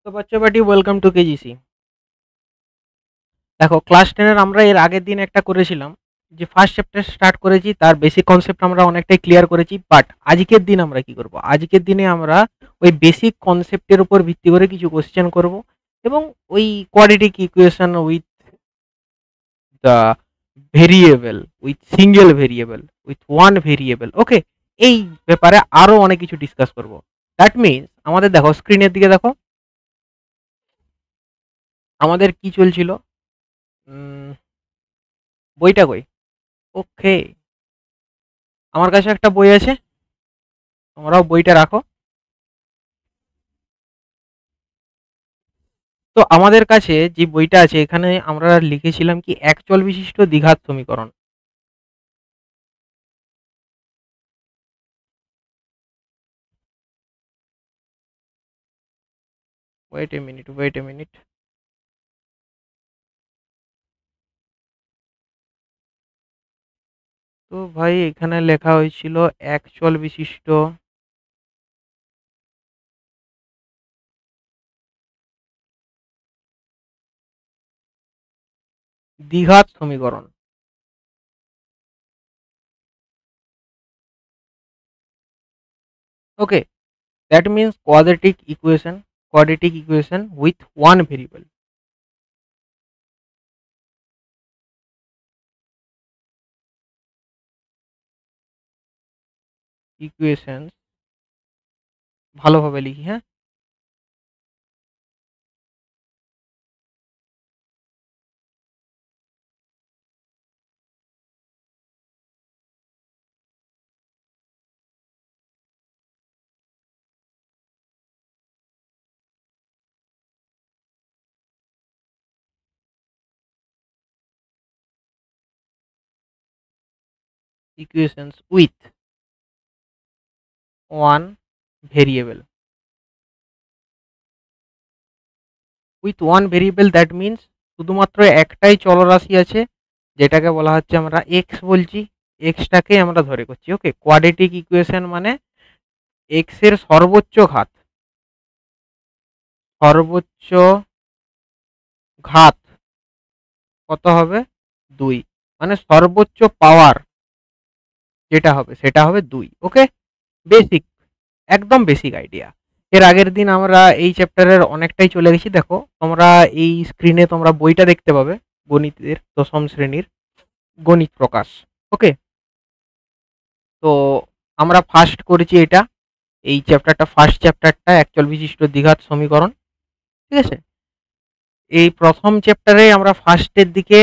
তো বাচ্চা বাটি, ওয়েলকাম টু কেজিসি। দেখো, ক্লাস 10 এর আমরা এর আগের দিন একটা করেছিলাম, যে ফার্স্ট চ্যাপ্টার স্টার্ট করেছি, তার বেসিক কনসেপ্ট আমরা অনেকটাই ক্লিয়ার করেছি। বাট আজকের দিন আমরা কি করব, আজকের দিনে আমরা ওই বেসিক কনসেপ্টের উপর ভিত্তি করে কিছু কোশ্চেন করব, এবং ওই quadratic equation with the variable, with single variable, with one variable, okay, এই ব্যাপারে আরো অনেক কিছু ডিসকাস করব। দ্যাট মিনস আমাদের দেখো, স্ক্রিনের দিকে দেখো, আমাদের কি চলছিল, উম, বইটা কই? ওকে, আমার কাছে একটা বই আছে, তোমরাও বইটা রাখো। তো আমাদের কাছে যে বইটা আছে, এখানে আমরা লিখেছিলাম কি, এক চল বিশিষ্ট দ্বিঘাত সমীকরণ। Wait a minute, wait a minute. তো ভাই, এখানে লেখা হয়েছিল এক চল বিশিষ্ট দ্বিঘাত সমীকরণ। Okay, that means quadratic equation with one variable. Equation, ভালোভাবে লিখি, হ্যাঁ। Equations one variable with one variable, that means শুধুমাত্র একটাই চলরাশি আছে, যেটাকে বলা হচ্ছে, আমরা এক্স বলছি, এক্সটাকে আমরা ধরে করছি। ওকে, কোয়াড্রেটিক ইকুয়েশন মানে এক্স এর সর্বোচ্চ ঘাত, সর্বোচ্চ ঘাত কত হবে? 2, মানে সর্বোচ্চ পাওয়ার যেটা হবে সেটা হবে 2। ওকে, বেসিক, একদম বেসিক আইডিয়া। এর আগের দিন আমরা এই চ্যাপ্টারের অনেকটাই চলে গেছি। দেখো, তোমরা এই স্ক্রিনে তোমরা বইটা দেখতে পাবে, গণিতের দশম শ্রেণীর গণিত প্রকাশ। ওকে, তো আমরা ফার্স্ট করেছি এটা, এই চ্যাপ্টারটা, ফার্স্ট চ্যাপ্টারটা একচল বিশিষ্ট দ্বিঘাত সমীকরণ। ঠিক আছে, এই প্রথম চ্যাপ্টারে আমরা ফার্স্টের দিকে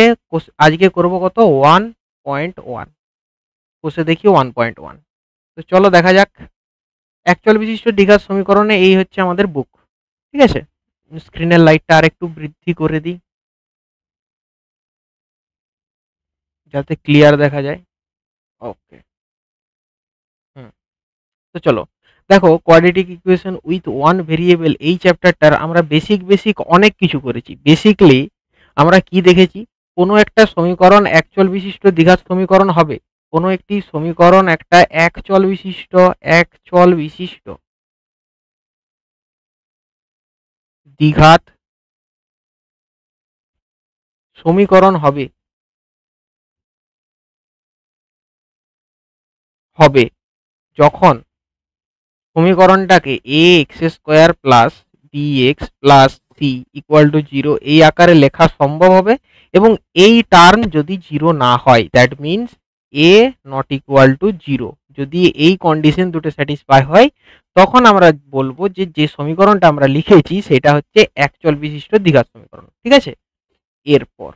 আজকে করব কত, 1.1, কোষে দেখি 1.1। তো চলো দেখা যাক। একচল বিশিষ্ট দ্বিঘাত সমীকরণে এই হচ্ছে আমাদের বুক। ঠিক আছে, স্ক্রিনের লাইটটা আর একটু বৃদ্ধি করে দিই, যাতে ক্লিয়ার দেখা যায়। ওকে, হুম। তো চলো, দেখো, quadratic equation with one variable, এই চ্যাপ্টারটার আমরা বেসিক অনেক কিছু করেছি। বেসিকলি আমরা কি দেখেছি, কোনো একটা সমীকরণ একচল বিশিষ্ট দ্বিঘাত সমীকরণ হবে, কোনো একটি সমীকরণ একটা একচল বিশিষ্ট দ্বিঘাত সমীকরণ হবে, হবে যখন সমীকরণটাকে a x square plus B x plus C equal to zero এই আকারে লেখা সম্ভব হবে, এবং এই টার্ম যদি জিরো না হয়, that means A not equal to zero, যদি এই কন্ডিশন দুটো স্যাটিসফাই হয়, তখন আমরা বলবো যে যে সমীকরণটা আমরা লিখেছি সেটা হচ্ছে একচল বিশিষ্ট দ্বিঘাত সমীকরণ। ঠিক আছে, এরপর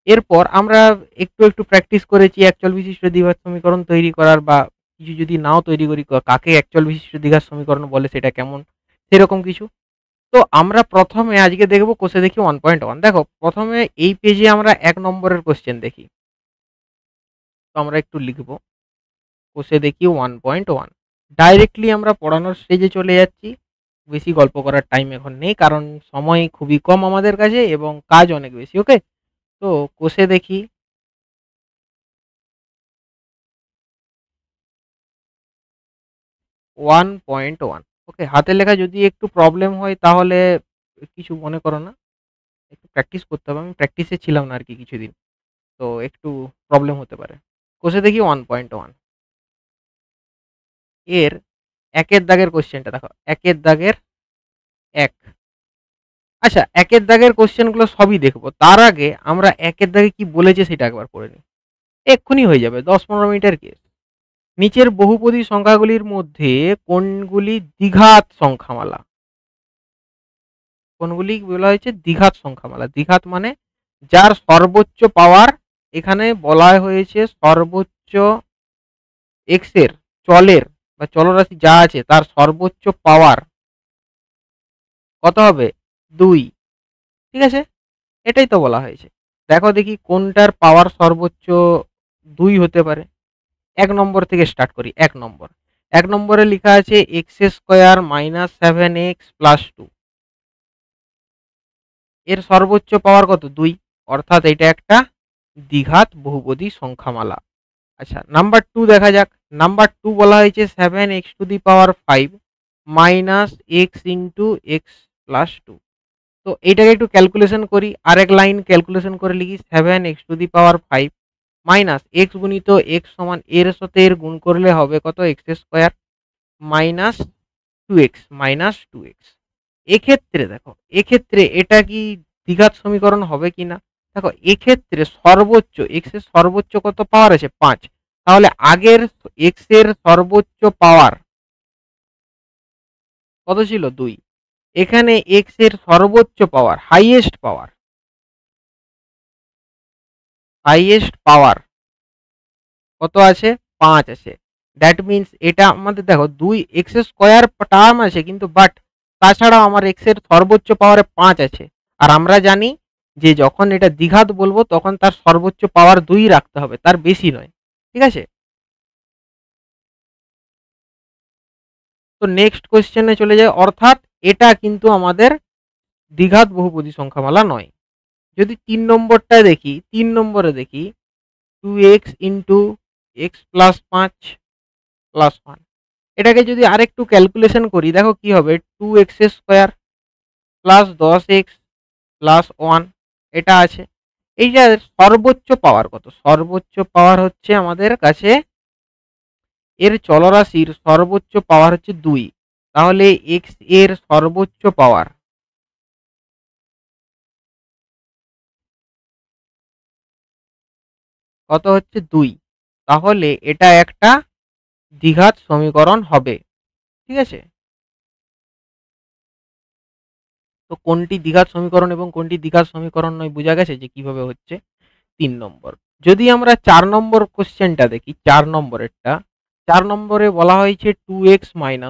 এরপর আমরা একটু একটু প্র্যাকটিস করেছি একচল বিশিষ্ট দ্বিঘাত সমীকরণ তৈরি করার, বা কিছু যদি নাও তৈরি করি, কাকে একচল বিশিষ্ট দ্বিঘাত সমীকরণ বলে, সেটা কেমন, সেরকম কিছু। তো আমরা প্রথমে আজকে দেখবো কোষে দেখি 1.1। দেখো, প্রথমে এই পেজে আমরা 1 নম্বরের কোশ্চেন দেখি। তো আমরা একটু লিখবো, কোষে দেখি 1.1। ডাইরেক্টলি আমরা পড়ানোর স্টেজে চলে যাচ্ছি, বেশি গল্প করার টাইম এখন নেই, কারণ সময় খুবই কম আমাদের কাছে এবং কাজ অনেক বেশি। ওকে, তো কোষে দেখি 1.1। ওকে, হাতের লেখা যদি একটু প্রবলেম হয় তাহলে কিছু মনে করো না, একটু প্র্যাকটিস করতে হবে। আমি প্র্যাকটিসে ছিলাম না আর কি কিছুদিন, তো একটু প্রবলেম হতে পারে। কষে দেখি 1.1 এর একের দাগের কোশ্চেনটা দেখো, একের দাগের এক। আচ্ছা, একের দাগের কোশ্চেনগুলো সবই দেখবো, তার আগে আমরা একের দাগে কি বলেছে সেটা একবার পড়ে নিই। এক্ষুনি হয়ে যাবে, 10-15 মিনিটের কেস। নিচের বহুপদী সংখ্যাগুলির মধ্যে কোনগুলি দ্বিঘাত সংখ্যামালা? কোনগুলি বলা হয়েছে দ্বিঘাত সংখ্যামালা? দ্বিঘাত মানে যার সর্বোচ্চ পাওয়ার, এখানে বলা হয়েছে সর্বোচ্চ এক্স এর, চলের বা চলরাশি যা আছে তার সর্বোচ্চ পাওয়ার কত হবে? 2। ঠিক আছে, এটাই তো বলা হয়েছে। দেখো দেখি কোনটার পাওয়ার সর্বোচ্চ 2 হতে পারে। 1 নম্বর থেকে স্টার্ট করি। 1 নম্বর, 1 নম্বরে লেখা আছে X square minus 7x plus 2। এর সর্বোচ্চ পাওয়ার কত? 2, অর্থাৎ এটা একটা দ্বিঘাত বহুপদী সংখ্যামালা। আচ্ছা, নাম্বার 2 দেখা যাক। নাম্বার 2 বলা হয়েছে 7x⁵ minus x into x plus 2। তো এইটাকে একটু ক্যালকুলেশন করি, আরেক লাইন ক্যালকুলেশন করে লিখি 7x⁵ মাইনাস এক্স গুণিত এক্স সমান এর সাথে এর গুণ করলে হবে কত? X square minus 2x। এক্ষেত্রে দেখো, এক্ষেত্রে এটা কি দ্বিঘাত সমীকরণ হবে কিনা? দেখো, এক্ষেত্রে সর্বোচ্চ এক্স এর সর্বোচ্চ কত পাওয়ার আছে? 5। তাহলে আগের এক্স এর সর্বোচ্চ পাওয়ার কত ছিল? 2। এখানে এক্স এর সর্বোচ্চ পাওয়ার, হাইয়েস্ট পাওয়ার কত আছে? 5 আছে। দ্যাট মিনস এটা আমাদের দেখো 2 এক্স স্কোয়ার টার্ম আছে কিন্তু, বাট তাছাড়াও আমার এক্স এর সর্বোচ্চ পাওয়ারে 5 আছে। আর আমরা জানি যে যখন এটা দ্বিঘাত বলবো তখন তার সর্বোচ্চ পাওয়ার 2 রাখতে হবে, তার বেশি নয়। ঠিক আছে, তো নেক্সট কোশ্চেনে চলে যায়, অর্থাৎ এটা কিন্তু আমাদের দ্বিঘাত বহুপদী সংখ্যামালা নয়। যদি 3 নম্বরটা দেখি, 3 নম্বরে দেখি 2x into x plus 5 plus 1। এটাকে যদি আরেকটু ক্যালকুলেশন করি, দেখো কি হবে? 2x² প্লাস 10x প্লাস 1 এটা আছে। এই যে সর্বোচ্চ পাওয়ার কত? সর্বোচ্চ পাওয়ার হচ্ছে আমাদের কাছে এর চলরাশির সর্বোচ্চ পাওয়ার হচ্ছে 2। তাহলে এক্স এর সর্বোচ্চ পাওয়ার কত হচ্ছে? 2। তাহলে এটা একটা দ্বিঘাত সমীকরণ হবে। ঠিক আছে, তো কোনটি দ্বিঘাত সমীকরণ এবং কোনটি দ্বিঘাত সমীকরণ নয় বোঝা গেছে যে কিভাবে হচ্ছে। 3 নম্বর, যদি আমরা 4 নম্বর কোশ্চেনটা দেখি, 4 নম্বরেরটা, 4 নম্বরে বলা হয়েছে 2x-1।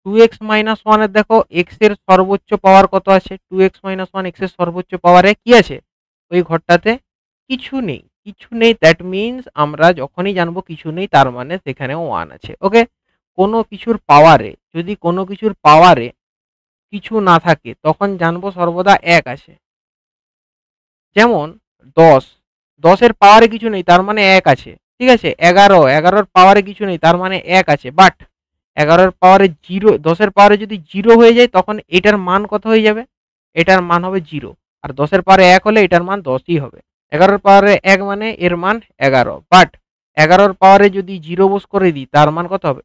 2x-1 এর দেখো এক্স এর সর্বোচ্চ পাওয়ার কত আছে? 2x-1 এক্স এর সর্বোচ্চ পাওয়ারে কি আছে? ওই ঘরটাতে কিছু নেই, কিছু নেই। দ্যাট মিনস আমরা যখনই জানবো কিছু নেই, তার মানে সেখানে 1 আছে। ওকে, কোনো কিছুর পাওয়ারে, যদি কোনো কিছুর পাওয়ারে কিছু না থাকে তখন জানবো সর্বদা 1 আছে। যেমন 10, 10-এর পাওয়ারে কিছু নেই তার মানে 1 আছে। ঠিক আছে, 11, 11-র পাওয়ারে কিছু নেই তার মানে 1 আছে। বাট 11-র পাওয়ারে 0, 10-এর পাওয়ারে যদি 0 হয়ে যায় তখন এটার মান কত হয়ে যাবে? এটার মান হবে 0। আর 10-এর পাওয়ারে 1 হলে এটার মান 10ই হবে। 11-র পাওয়ারে 1 মানে এর মান 11। বাট 11-র পাওয়ারে যদি 0 বস করে দিই তার মান কত হবে?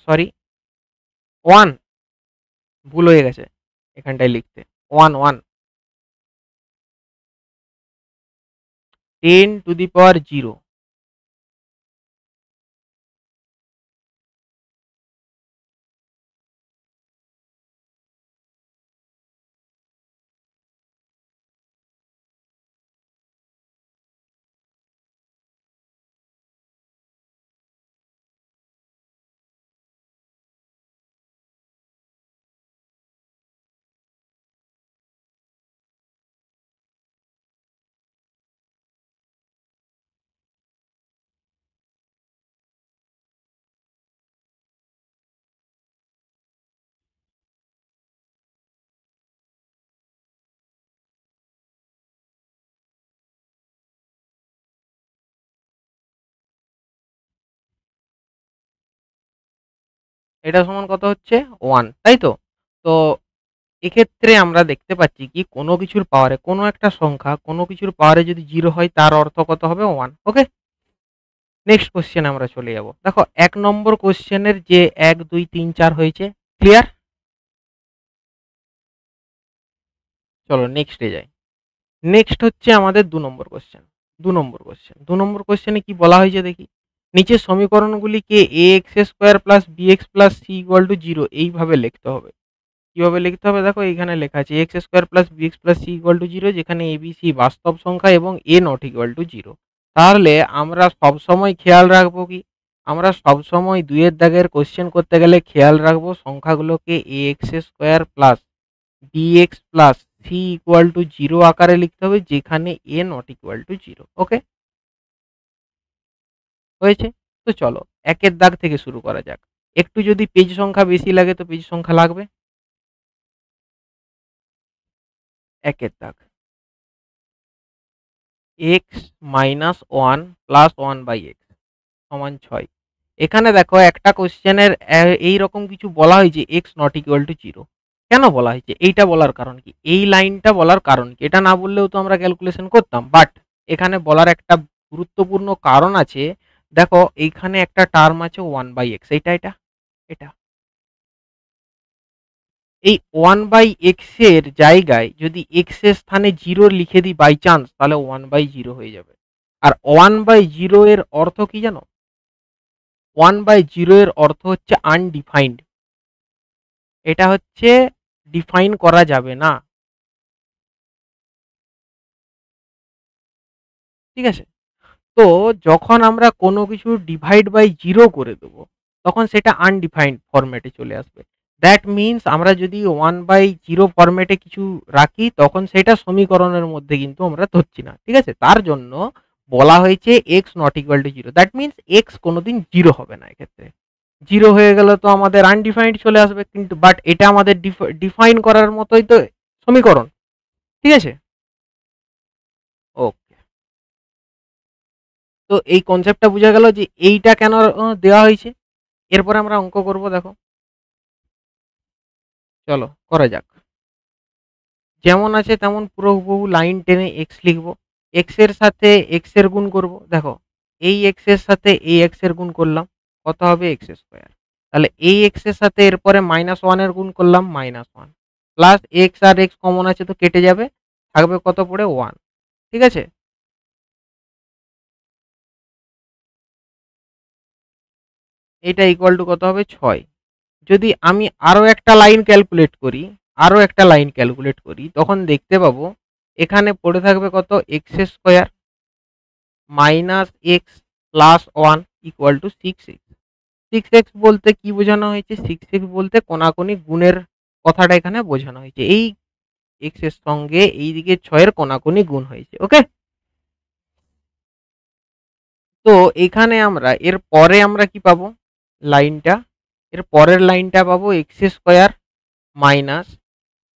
সরি, 1, ভুল হয়ে গেছে এখানটায় লিখতে। 1, 1, 10⁻0। এটা সমান কত হচ্ছে 1, তাই তো? তো এক্ষেত্রে আমরা দেখতে পাচ্ছি কি কোনো কিছুর পাওয়ারে কোনো একটা সংখ্যা কোনো কিছুর পাওয়ারে যদি 0 হয় তার অর্থ কত হবে 1। ওকে, নেক্সট কোশ্চেন আমরা চলে যাব। দেখো 1 নম্বর কোশ্চেনের যে 1 2 3 4 হয়েছে, ক্লিয়ার? চলো নেক্সটে যাই। নেক্সট হচ্ছে আমাদের 2 নম্বর কোশ্চেন। 2 নম্বর কোশ্চেনে কি বলা হয়েছে দেখি। নিচের সমীকরণগুলিকে ax square plus bx plus c equal to 0 এইভাবে লিখতে হবে। কিভাবে লিখতে হবে দেখো, এইখানে লেখা আছে X square plus bx plus C equal to 0, যেখানে এ বি সি বাস্তব সংখ্যা এবং এ নট ইকুয়াল টু 0। তাহলে আমরা সবসময় খেয়াল রাখবো কি, আমরা সবসময় দুইয়ের দাগের কোশ্চেন করতে গেলে খেয়াল রাখবো সংখ্যাগুলোকে a x square plus bx plus C equal to 0 আকারে লিখতে হবে, যেখানে a not equal to 0। Okay, হয়েছে? তো চলো একের দাগ থেকে শুরু করা যাক। একটু যদি পেজ সংখ্যা বেশি লাগে তো পেজ সংখ্যা লাগবে। একের দাগ X minus one plus one by X সমান 6। এখানে দেখো একটা কোশ্চেনের এইরকম কিছু বলা হয়েছে এক্স নট ইকুয়াল টু 0। কেন বলা হয়েছে এইটা বলার কারণ কি, এই লাইনটা বলার কারণ কি, এটা না বললেও তো আমরা ক্যালকুলেশন করতাম, বাট এখানে বলার একটা গুরুত্বপূর্ণ কারণ আছে। দেখো এইখানে একটা টার্ম আছে 1/x, এটা এটা এই 1/x এর জায়গায় যদি x এর স্থানে 0 লিখে দিই বাই চান্স, তাহলে 1/0 হয়ে যাবে। আর 1/0 এর অর্থ কি জানো? 1/0 এর অর্থ হচ্ছে আনডিফাইন্ড। এটা হচ্ছে ডিফাইন করা যাবে না, ঠিক আছে? তো যখন আমরা কোনো কিছু ডিভাইড বাই 0 করে দেবো, তখন সেটা আনডিফাইন্ড ফরম্যাটে চলে আসবে। দ্যাট মিনস আমরা যদি 1/0 ফরম্যাটে কিছু রাখি, তখন সেটা সমীকরণের মধ্যে কিন্তু আমরা ধরছি না, ঠিক আছে? তার জন্য বলা হয়েছে x not equal to 0। That means x কোনোদিন 0 হবে না। এক্ষেত্রে 0 হয়ে গেলে তো আমাদের আনডিফাইন্ড চলে আসবে, কিন্তু বাট এটা আমাদের ডিফাইন করার মতোই তো সমীকরণ, ঠিক আছে? ওকে, তো এই কনসেপ্টটা বোঝা গেল যে এইটা কেন দেওয়া হয়েছে। এরপরে আমরা অঙ্ক করব। দেখো চলো করা যাক। যেমন আছে তেমন পুরো হুবহু লাইন টেনে এক্স লিখবো। এক্স এর সাথে এক্স এর গুণ করব। দেখো এই এক্স এর সাথে এই এক্স এর গুণ করলাম, কত হবে এক্স স্কোয়ার। তাহলে এই এক্স এর সাথে এরপরে -1 এর গুণ করলাম -1 প্লাস এক্স আর এক্স কমন আছে তো কেটে যাবে, থাকবে কত পড়ে 1, ঠিক আছে? এটা ইকুয়াল টু কত হবে 6। যদি আমি আরো একটা লাইন ক্যালকুলেট করি, তখন দেখতে পাবো এখানে পড়ে থাকবে কত x square minus x plus 1 equal to 6x। 6x বলতে কি বোঝানো হয়েছে? 6x বলতে কোনাকুনি গুণের কথাটা এখানে বোঝানো হয়েছে। এই এক্স এর সঙ্গে এই দিকে 6 এর কোনাকুনি গুণ হয়েছে। ওকে, তো এখানে আমরা এর পরে আমরা কি পাবো লাইনটা, এর পরের লাইনটা পাবো এক্স স্কোয়ার মাইনাস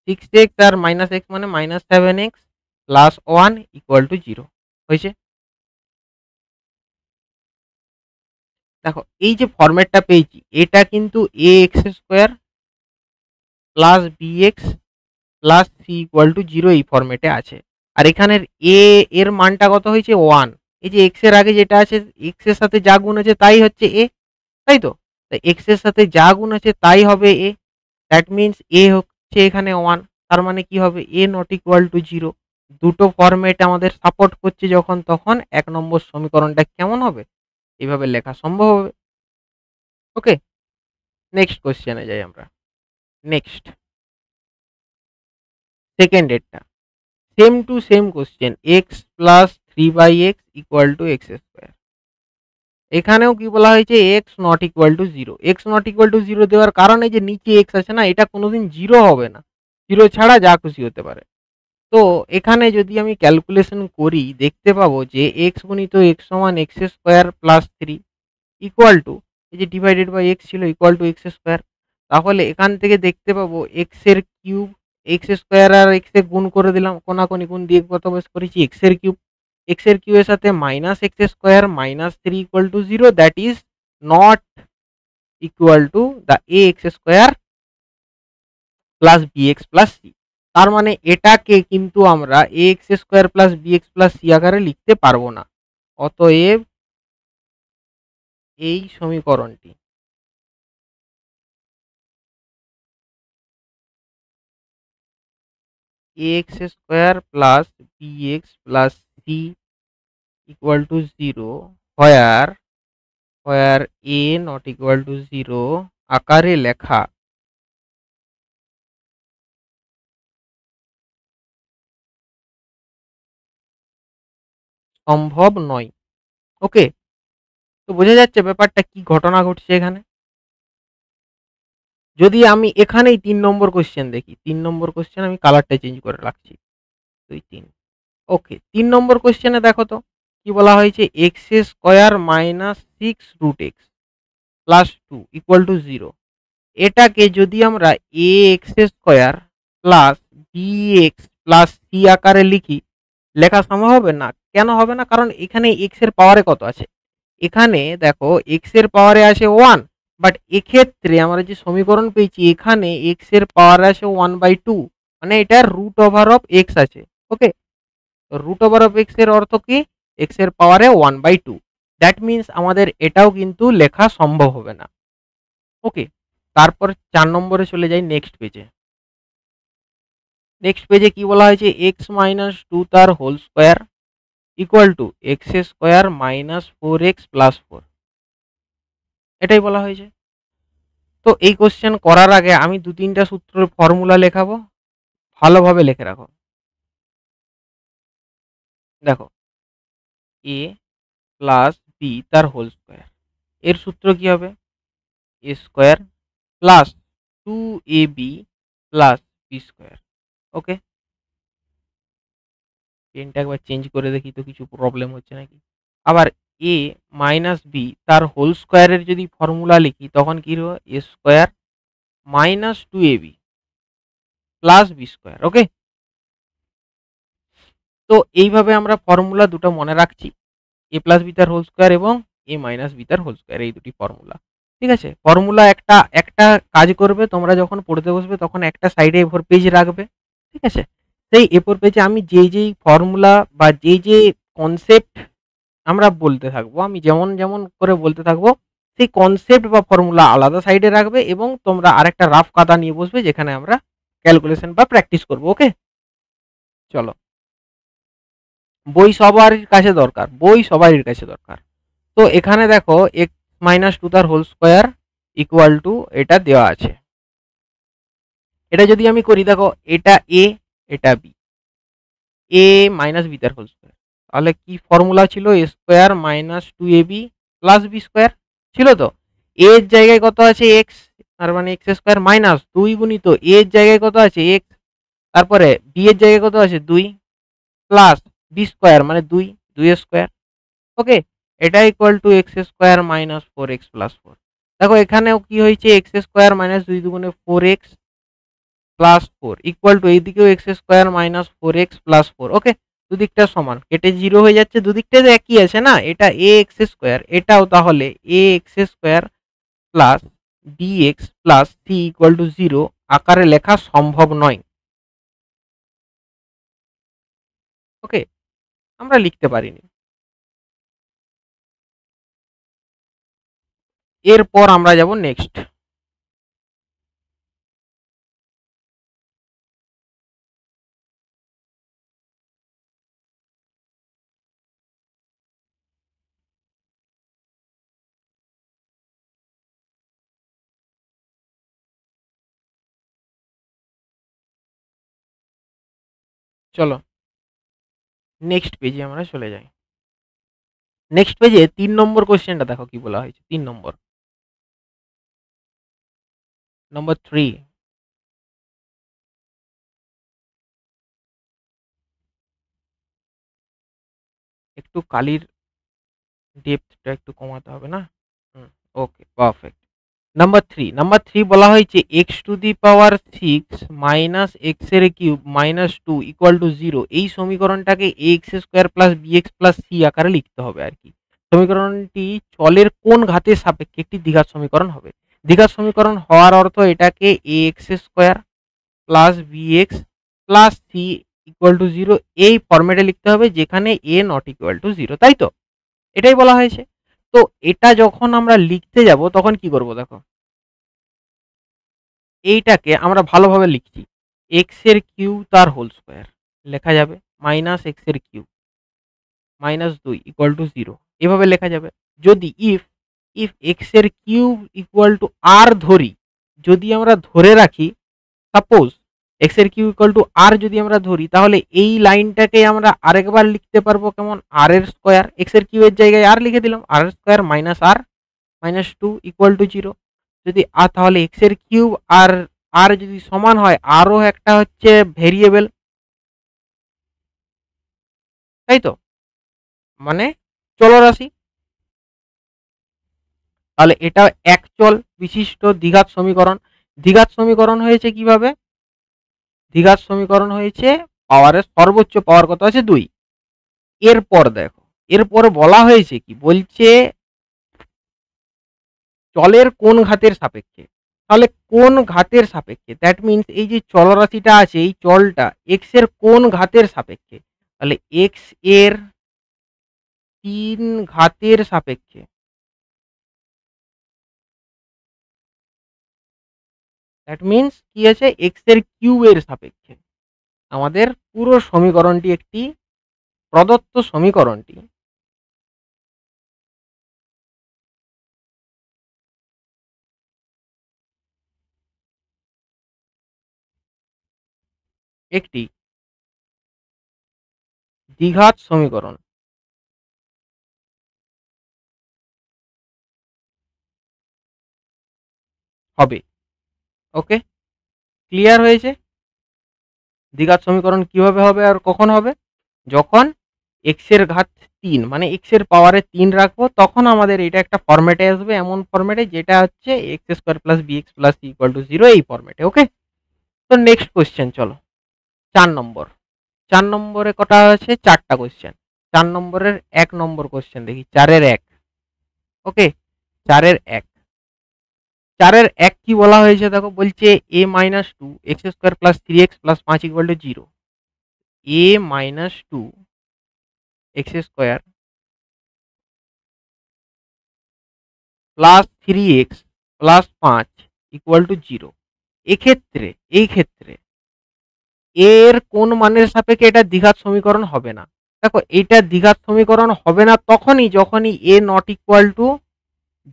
6x আর মাইনাস এক্স মানে -7x প্লাস 1 ইকুয়াল টু 0 হয়েছে। দেখো এই যে ফরম্যাটটা পেয়েছি, এটা কিন্তু a x square plus B x plus C equal to 0 এই ফরম্যাটে আছে। আর এখানের এ এর মানটা কত হয়েছে 1। এই যে এক্স এর আগে যেটা আছে, এক্স এর সাথে যা গুণ আছে তাই হচ্ছে এ, তাই তো? তাই এক্স এর সাথে যা গুণ আছে তাই হবে এ। দ্যাট মিনস এ হচ্ছে এখানে 1। তার মানে কি হবে এ নট ইকুয়াল টু 0। দুটো ফরম্যাট আমাদের সাপোর্ট করছে যখন, তখন 1 নম্বর সমীকরণটা কেমন হবে, এভাবে লেখা সম্ভব হবে। ওকে, নেক্সট কোশ্চেনে যাই আমরা। নেক্সট সেকেন্ড এরটা same to same question, x plus 3/x equal to x square. এখানেও কি বলা হয়েছে x not equal to 0। X not equal to 0 দেওয়ার কারণে যে নিচে এক্স আছে না, এটা কোনোদিন 0 হবে না, 0 ছাড়া যা খুশি হতে পারে। তো এখানে যদি আমি ক্যালকুলেশন করি, দেখতে পাবো যে এক্স গুণিত এক্স সমান x square plus 3 equal two, এই যে ডিভাইডেড বাই এক্স ছিল, ইকুয়াল টু এক্স স্কোয়ার। তাহলে এখান থেকে দেখতে পাবো এক্স এর কিউব, এক্স স্কোয়ার আর এক্স এ গুণ করে দিলাম, কোনাকুনি গুণ দিয়ে কত বেশ করেছি এক্স এর কিউব। এক্স এর কিউবের সাথে minus x square minus 3 equal to 0, that is not equal to the a x square plus B x plus c. তার মানে এটাকে কিন্তু আমরা a x square plus B x plus c আকারে লিখতে পারবো না। অতএব এই সমীকরণটি a x square plus B x plus C equal to 0 where a not equal to 0 আকারে লেখা সম্ভব নয়। ওকে, তো বোঝা যাচ্ছে ব্যাপারটা কি ঘটনা ঘটছে এখানে। যদি আমি এখানেই 3 নম্বর কোশ্চেন দেখি, 3 নম্বর কোশ্চেন আমি কালারটা চেঞ্জ করে রাখছি, 2 3। ওকে, 3 নম্বর কোশ্চেনে দেখো তো কি বলা হয়েছে, x square minus 6 root x plus 2 equal to 0। এটাকে যদি আমরা a x square plus B x plus c আকারে লিখি, লেখা সম্ভব হবে না। কেন হবে না? কারণ এখানে এক্স এর পাওয়ারে কত আছে, এখানে দেখো এক্স এর পাওয়ারে আছে 1, বাট এক্ষেত্রে আমরা যে সমীকরণ পেয়েছি এখানে এক্স এর পাওয়ারে আছে 1/2, মানে এটা রুট ওভার অফ এক্স আছে। ওকে, রুট ওভার অফ এক্স এর অর্থ কি, এক্স এর পাওয়ারে 1/2, দ্যাট মিনস আমাদের এটাও কিন্তু লেখা সম্ভব হবে না। ওকে, তারপর 4 নম্বরে চলে যাই, নেক্সট পেজে। নেক্সট পেজে কি বলা হয়েছে, এক্স মাইনাস 2 তার whole square equal to x square minus 4x plus 4, এটাই বলা হয়েছে। তো এই কোশ্চেন করার আগে আমি 2-3টা সূত্রের ফর্মুলা লেখাবো, ভালোভাবে লিখে রাখো। দেখো, এ প্লাস বি তার হোল স্কোয়ার, এর সূত্র কি হবে, a square plus 2ab plus b square. Okay, পেনটা একবার চেঞ্জ করে দেখি তো কিছু প্রবলেম হচ্ছে নাকি। আবার এ মাইনাস বি তার হোল স্কোয়ারের যদি ফর্মুলা লিখি তখন কি হবে, a square minus 2ab plus b square. Okay, তো এইভাবে আমরা ফর্মুলা দুটো মনে রাখছি, এ প্লাস বি তার হোল স্কোয়ার এবং এ মাইনাস বি তার হোল স্কোয়ার, এই দুটি ফর্মুলা। ঠিক আছে, ফর্মুলা একটা একটা কাজ করবে, তোমরা যখন পড়তে বসবে তখন একটা সাইডে এ4 পেজ রাখবে। ঠিক আছে, সেই এ4 পেজে আমি যেই ফর্মুলা বা যে কনসেপ্ট আমরা বলতে থাকবো, আমি যেমন যেমন করে বলতে থাকবো, সেই কনসেপ্ট বা ফর্মুলা আলাদা সাইডে রাখবে এবং তোমরা আরেকটা রাফ খাতা নিয়ে বসবে যেখানে আমরা ক্যালকুলেশন বা প্র্যাকটিস করবো। ওকে, চলো, বই সবার কাছে দরকার, বই সবারই কাছে দরকার। তো এখানে দেখো এক্স মাইনাস 2 তার হোল স্কোয়ার ইকুয়াল টু এটা দেওয়া আছে। এটা যদি আমি করি, দেখো এটা এ এটা বি, এ মাইনাস বি তার হোল স্কোয়ার, তাহলে কি ফর্মুলা ছিল, a square minus 2ab plus b square ছিল। তো এর জায়গায় কত আছে এক্স, তার মানে এক্স স্কোয়ার মাইনাস 2 গুণিত এর জায়গায় কত আছে এক্স, তারপরে বি এর জায়গায় কত আছে 2 প্লাস বি স্কোয়ার মানে 2 স্কোয়ার। ওকে, এটা equal to x square minus 4x plus 4। দেখো এখানেও কি হয়েছে, এক্স স্কোয়ার মাইনাস 2 দুগুণে 4x প্লাস 4 ইকুয়াল টু এইদিকেও x square minus 4x plus 4। Okay, দুদিকটা সমান, কেটে 0 হয়ে যাচ্ছে, দুদিকটা তো একই আছে না, এটা এ এক্স স্কোয়ার, এটাও তাহলে a x square plus d x plus C equal to 0 আকারে লেখা সম্ভব নয়। ওকে, আমরা লিখতে পারিনি। এরপর আমরা যাব নেক্সট। চলো নেক্সট পেজে আমরা চলে যাই। নেক্সট পেজে 3 নম্বর কোশ্চেনটা দেখো কি বলা হয়েছে, 3 নম্বর, নম্বর 3। একটু কালির ডেপথটা একটু কমাতে হবে না। ওকে, পারফেক্ট। নাম্বার 3 বলা হয়েছে x to the power 6 minus x এর কিউব মাইনাস 2 ইকুয়াল টু 0, এই সমীকরণটাকে x square plus bx plus c আকারে লিখতে হবে আর কি। সমীকরণটি চলের কোন ঘাতের সাপেক্ষে একটি দ্বিঘাত সমীকরণ হবে। দ্বিঘাত সমীকরণ হওয়ার অর্থ এটাকে a x square plus B x plus C equal to zero এই ফর্মেটে লিখতে হবে, যেখানে a not equal to zero, তাই তো? এটাই বলা হয়েছে। তো এটা যখন আমরা লিখতে যাব তখন কি করব দেখো, এইটাকে আমরা ভালোভাবে লিখছি, এক্স এর কিউ তার হোল স্কোয়ার লেখা যাবে, মাইনাস এক্স এর cube minus 2 equal to zero, এভাবে লেখা যাবে। যদি ইফ ইফ এক্স এর কিউব ইকুয়াল টু আর ধরি, যদি আমরা ধরে রাখি, সাপোজ এক্স এর কিউ ইকুয়াল টু আর যদি আমরা ধরি, তাহলে এই লাইনটাকে আমরা আরেকবার লিখতে পারবো কেমন, আর এর স্কোয়ার, এক্স এর কিউ এর জায়গায় আর লিখে দিলাম, r square minus r minus 2 equal to zero. যদি আর, তাহলে এক্স এর কিউব আর আর যদি সমান হয়, আরও একটা হচ্ছে ভেরিয়েবল, তাই তো, মানে চলরাশি, তাহলে এটা এক চল বিশিষ্ট দ্বিঘাত সমীকরণ। দ্বিঘাত সমীকরণ হয়েছে কিভাবে, দ্বিঘাত সমীকরণ হয়েছে পাওয়ারের সর্বোচ্চ পাওয়ার কত আছে 2। এরপর দেখো, এরপর বলা হয়েছে কি, বলছে চলের কোন ঘাতের সাপেক্ষে, তাহলে কোন ঘাতের সাপেক্ষে, দ্যাট মিনস এই যে চলরাশিটা আছে এই চলটা এক্স এর কোন ঘাতের সাপেক্ষে, তাহলে এক্স এর 3 ঘাতের সাপেক্ষে, দ্যাট মিনস কি আছে, এক্স এর কিউবের সাপেক্ষে। আমাদের পুরো সমীকরণটি, একটি প্রদত্ত সমীকরণটি একটি দ্বিঘাত সমীকরণ হবে। ওকে, ক্লিয়ার হয়েছে? দ্বিঘাত সমীকরণ কিভাবে হবে আর কখন হবে, যখন এক্স এর ঘাত 3 মানে এক্স এর পাওয়ারে 3 রাখবো, তখন আমাদের এটা একটা ফরম্যাটে আসবে, এমন ফরম্যাটে যেটা হচ্ছে X square plus B x plus C equal to zero, এই ফরম্যাটে। ওকে, তো নেক্সট কোয়েশ্চেন চলো, 4 নম্বর। 4 নম্বরে কটা আছে, 4টা কোয়েশ্চেন। 4 নম্বরের 1 নম্বর কোয়েশ্চেন দেখি, 4-এর 1। ওকে, 4-এর 1, 4-এর 1 কি বলা হয়েছে দেখো, বলছে a minus 2 x square plus 3x plus 5 equal to zero, a minus 2 x square plus 3x plus 5 equal to zero. এক্ষেত্রে, এই ক্ষেত্রে এর কোন মানের সাপেক্ষে এটা দ্বিঘাত সমীকরণ হবে না। দেখো, এটা দ্বিঘাত সমীকরণ হবে না তখনই যখনই এ নট ইকুয়াল টু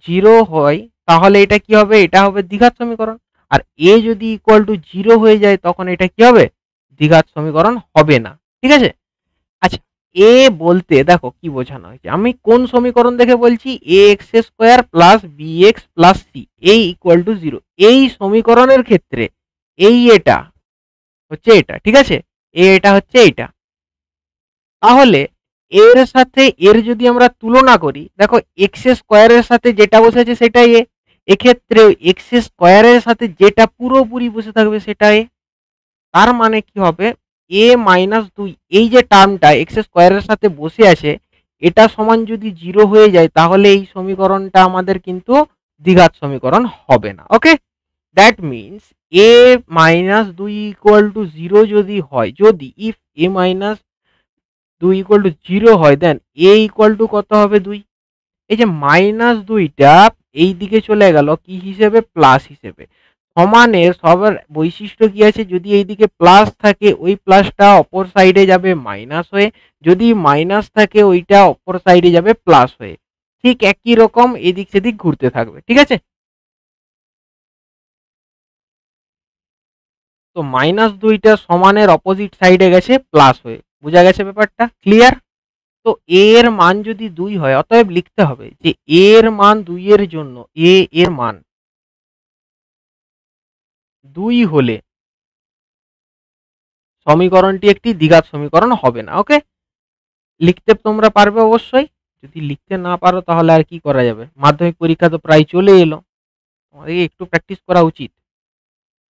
জিরো হয়, তাহলে এটা কি হবে, এটা হবে দ্বিঘাত সমীকরণ। আর এ যদি ইকুয়াল টু জিরো হয়ে যায়, তখন এটা কি হবে, দ্বিঘাত সমীকরণ হবে না। ঠিক আছে, আচ্ছা, এ বলতে দেখো কি বোঝানো হয়েছে, আমি কোন সমীকরণ দেখে বলছি, a x square plus B x plus c এই ইকুয়াল টু জিরো, এই সমীকরণের ক্ষেত্রে এই এটা হচ্ছে এটা, ঠিক আছে, এটা হচ্ছে এইটা। তাহলে এর সাথে এর যদি আমরা তুলনা করি, দেখো এক্স স্কোয়ারের সাথে যেটা বসেছে সেটাই এ, এক্ষেত্রে এক্স স্কোয়ারের সাথে যেটা পুরোপুরি বসে থাকবে সেটা এ। তার মানে কি হবে, এ মাইনাস 2 এই যে টার্মটা এক্স স্কোয়ারের সাথে বসে আছে, এটা সমান যদি জিরো হয়ে যায়, তাহলে এই সমীকরণটা আমাদের কিন্তু দ্বিঘাত সমীকরণ হবে না। Okay, that means a minus 2 equal to zero যদি হয়, যদি if a minus 2 equal to zero হয়, দেন এ ইকুয়াল টু কত হবে 2। এই যে মাইনাস 2টা এই দিকে চলে গেল কি হিসেবে, প্লাস হিসেবে। সমানের সবার বৈশিষ্ট্য কি আছে, যদি এইদিকে প্লাস থাকে ওই প্লাসটা অপর সাইডে যাবে মাইনাস হয়ে, যদি মাইনাস থাকে ওইটা অপর সাইডে যাবে প্লাস হয়ে, ঠিক একই রকম এদিক সেদিক ঘুরতে থাকবে। ঠিক আছে, তো মাইনাস 2টা সমানের অপোজিট সাইডে গেছে প্লাস হয়ে, বোঝা গেছে ব্যাপারটা, ক্লিয়ার? তো এর মান যদি 2 হয়, অতএব লিখতে হবে যে এর মান 2 এর জন্য এর মান 2 হলে সমীকরণটি একটি দ্বিঘাত সমীকরণ হবে না। ওকে, লিখতে তোমরা পারবে অবশ্যই, যদি লিখতে না পারো তাহলে আর কি করা যাবে, মাধ্যমিক পরীক্ষা তো প্রায় চলে এলো, তোমাদের একটু প্র্যাকটিস করা উচিত।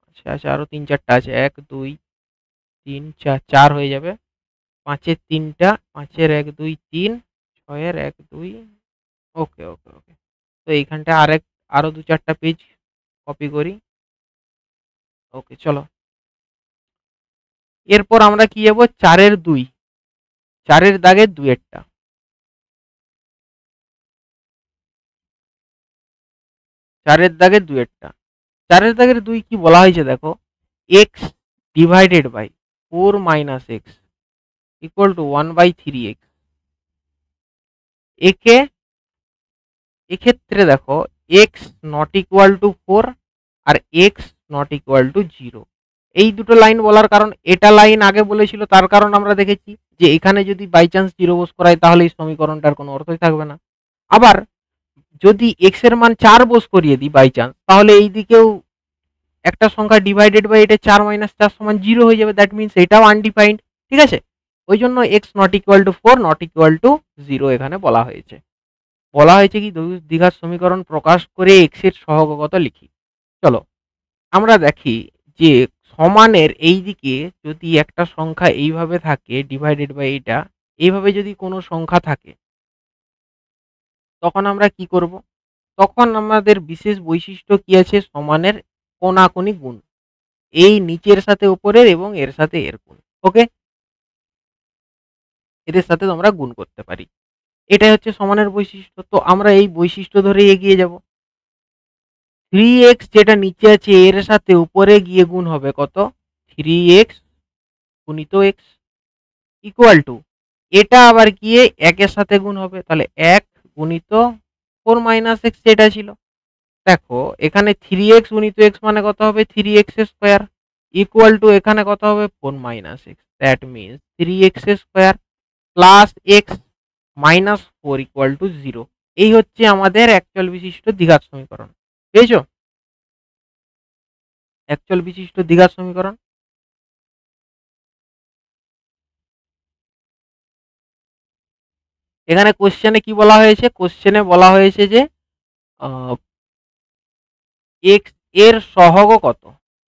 আচ্ছা আচ্ছা, আরো 3-4টা আছে, 1 2 3 4, 4 হয়ে যাবে, 5-এর 3টা, 5-এর 1 2 3, 6-এর 1 2। ওকে ওকে ওকে, তো এইখানটা আরো 2-4টা পেজ কপি করি। ওকে, চলো এরপর আমরা কি যাবো 4-এর 2, 4-এর দাগের 2-এরটা। 4-এর দাগের 2-এরটা, 4-এর দাগের 2 কি বলা হয়েছে দেখো, X divided by 4 minus X equal to 1/3x। একে এক্ষেত্রে দেখো এক্স নট ইকুয়াল টু 4 আর এক্স নট ইকুয়াল টু 0, এই দুটো লাইন বলার কারণ, এটা লাইন আগে বলেছিল তার কারণ আমরা দেখেছি যে এখানে যদি বাই চান্স 0 বস করাই তাহলে এই সমীকরণটার কোনো অর্থই থাকবে না। আবার যদি এক্স এর মান 4 বস করিয়ে দিই বাই চান্স, তাহলে এই দিকেও একটা সংখ্যা ডিভাইডেড বাই এটা 4 মাইনাস 4 সমান 0 হয়ে যাবে, দ্যাট মিনস এটাও আনডিফাইন্ড। ঠিক আছে, ওই জন্য x not equal to 4 not equal to 0 এখানে বলা হয়েছে। বলা হয়েছে কি দ্বিঘাত সমীকরণ প্রকাশ করে এক্স এর সহগগত লিখি। চলো আমরা দেখি যে সমানের এই দিকে যদি একটা সংখ্যা এইভাবে থাকে ডিভাইডেড বাই এটা, এইভাবে যদি কোনো সংখ্যা থাকে তখন আমরা কি করব, তখন আমাদের বিশেষ বৈশিষ্ট্য কি আছে, সমানের কোনাকুনি গুণ, এই নিচের সাথে উপরের এবং এর সাথে এর গুণ। ওকে, এদের সাথে তোমরা গুণ করতে পারি, এটাই হচ্ছে সমানের বৈশিষ্ট্য। তো আমরা এই বৈশিষ্ট্য ধরে এগিয়ে যাব। 3x যেটা নিচে আছে এর সাথে উপরে গিয়ে গুণ হবে কত, 3x গুণিত x ইকুয়াল টু, এটা আবার গিয়ে 1 এর সাথে গুণ হবে, তাহলে 1 গুণিত 4 মাইনাস x যেটা ছিল। দেখো এখানে 3x গুণিত x মানে কত হবে, 3x স্কয়ার ইকুয়াল টু এখানে কত হবে 4 minus x, that means 3x square plus x minus 4 equal to 0। এই হচ্ছে আমাদের অ্যাকচুয়াল বিশিষ্ট দ্বিঘাত সমীকরণ। পেয়েছো অ্যাকচুয়াল বিশিষ্ট দ্বিঘাত সমীকরণ? এখানে কোশ্চেনে কি বলা হয়েছে, কোশ্চেনে বলা হয়েছে যে এক্স এর সহগ কত,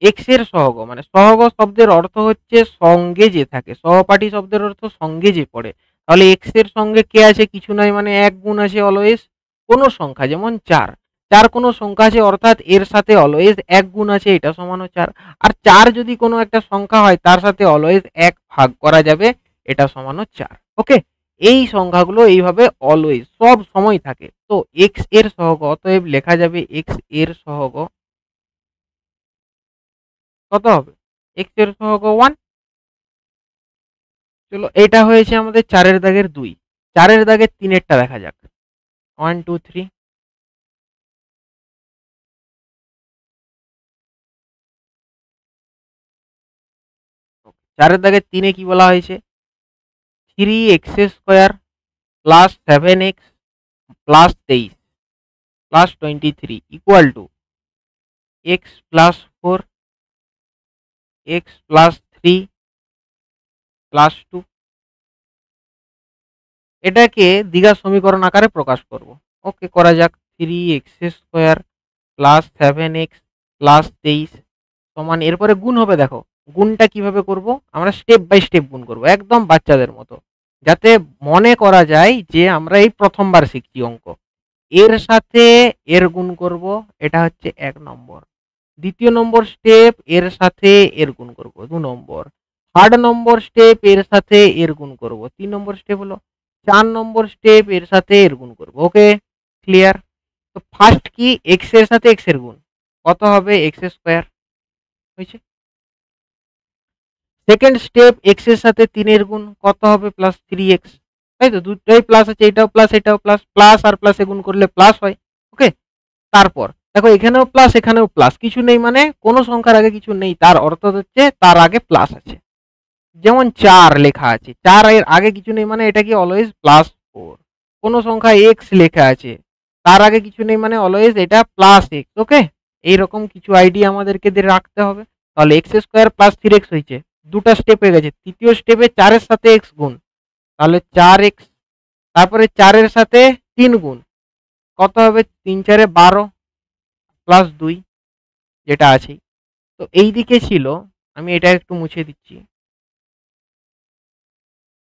এক্স এর সহগ মানে সহগ শব্দের অর্থ হচ্ছে সঙ্গে যে থাকে, সহপাঠী শব্দের অর্থ সঙ্গে যে পড়ে, তাহলে এক্স এর সঙ্গে কে আছে, কিছু নাই মানে 1 গুণ আছে অলওয়েজ কোনো সংখ্যা, যেমন 4, 4 কোনো সংখ্যা আছে অর্থাৎ এর সাথে অলওয়েজ 1 গুণ আছে, এটা সমান 4। আর 4 যদি কোনো একটা সংখ্যা হয় তার সাথে অলওয়েজ 1 ভাগ করা যাবে, এটা সমান 4। ওকে, এই সংখ্যাগুলো এইভাবে অলওয়েজ সব সময় থাকে। তো এক্স এর সহগ, অতএব লেখা যাবে এক্স এর সহগ কত হবে, এক্স এর সহগ 1। চলো এটা হয়েছে আমাদের 4-এর দাগের 2, 4-এর দাগের 3-এরটা দেখা যাক। 1 2 3, 4-এর দাগের 3-এ কি বলা হয়েছে, 3x square plus 7x plus 23 plus 23 equal to x plus 4 x plus 3 plus 2। এটাকে দ্বিঘাত সমীকরণ আকারে প্রকাশ করব। ওকে, করা যাক। 3x square plus 7x plus 23 সমান, এরপরে গুণ হবে। দেখো গুণটা কিভাবে করব, আমরা স্টেপ বাই স্টেপ গুণ করব একদম বাচ্চাদের মতো, যাতে মনে করা যায় যে আমরা এই প্রথমবার শিখছি অঙ্ক। এর সাথে এর গুণ করব, এটা হচ্ছে 1 নম্বর। দ্বিতীয় নম্বর স্টেপ এর সাথে এর গুণ করব 2 নম্বর। 3rd নম্বর স্টেপ এর সাথে এর গুণ করব 3 নম্বর স্টেপ হলো। 4 নম্বর স্টেপ এর সাথে এর গুণ করব। ওকে, ক্লিয়ার? তো ফার্স্ট কি, x এর সাথে x এর গুণ কত হবে, x স্কয়ার হয়েছে। সেকেন্ড স্টেপ x এর সাথে 3 এর গুণ কত হবে, প্লাস 3x, তাই তো, দুটোই প্লাস আছে, এটাও প্লাস এটাও প্লাস, প্লাস আর প্লাসে গুণ করলে প্লাস হয়। ওকে, তারপর দেখো এখানেও প্লাস এখানেও প্লাস, কিছু নেই মানে কোনো সংখ্যার আগে কিছু নেই, তার অর্থ হচ্ছে তার আগে প্লাস আছে। যেমন 4 লেখা আছে, 4 এর আগে কিছু নেই মানে এটা কি অলওয়েজ প্লাস 4। কোনো সংখ্যা x লেখা আছে, তার আগে কিছু নেই মানে অলওয়েজ এটা প্লাস x। ওকে, এইরকম কিছু আইডিয়া আমাদেরকে রাখতে হবে। তাহলে x স্কয়ার প্লাস 3x হয়েছে, দুটো স্টেপ হয়ে গেছে। তৃতীয় স্টেপে 4 এর সাথে x গুণ, তাহলে 4x, তারপরে 4 এর সাথে 3 গুণ কত হবে, 3 4 12 প্লাস 2 যেটা আছে। তো এই দিকে ছিল, আমি এটা একটু মুছে দিচ্ছি।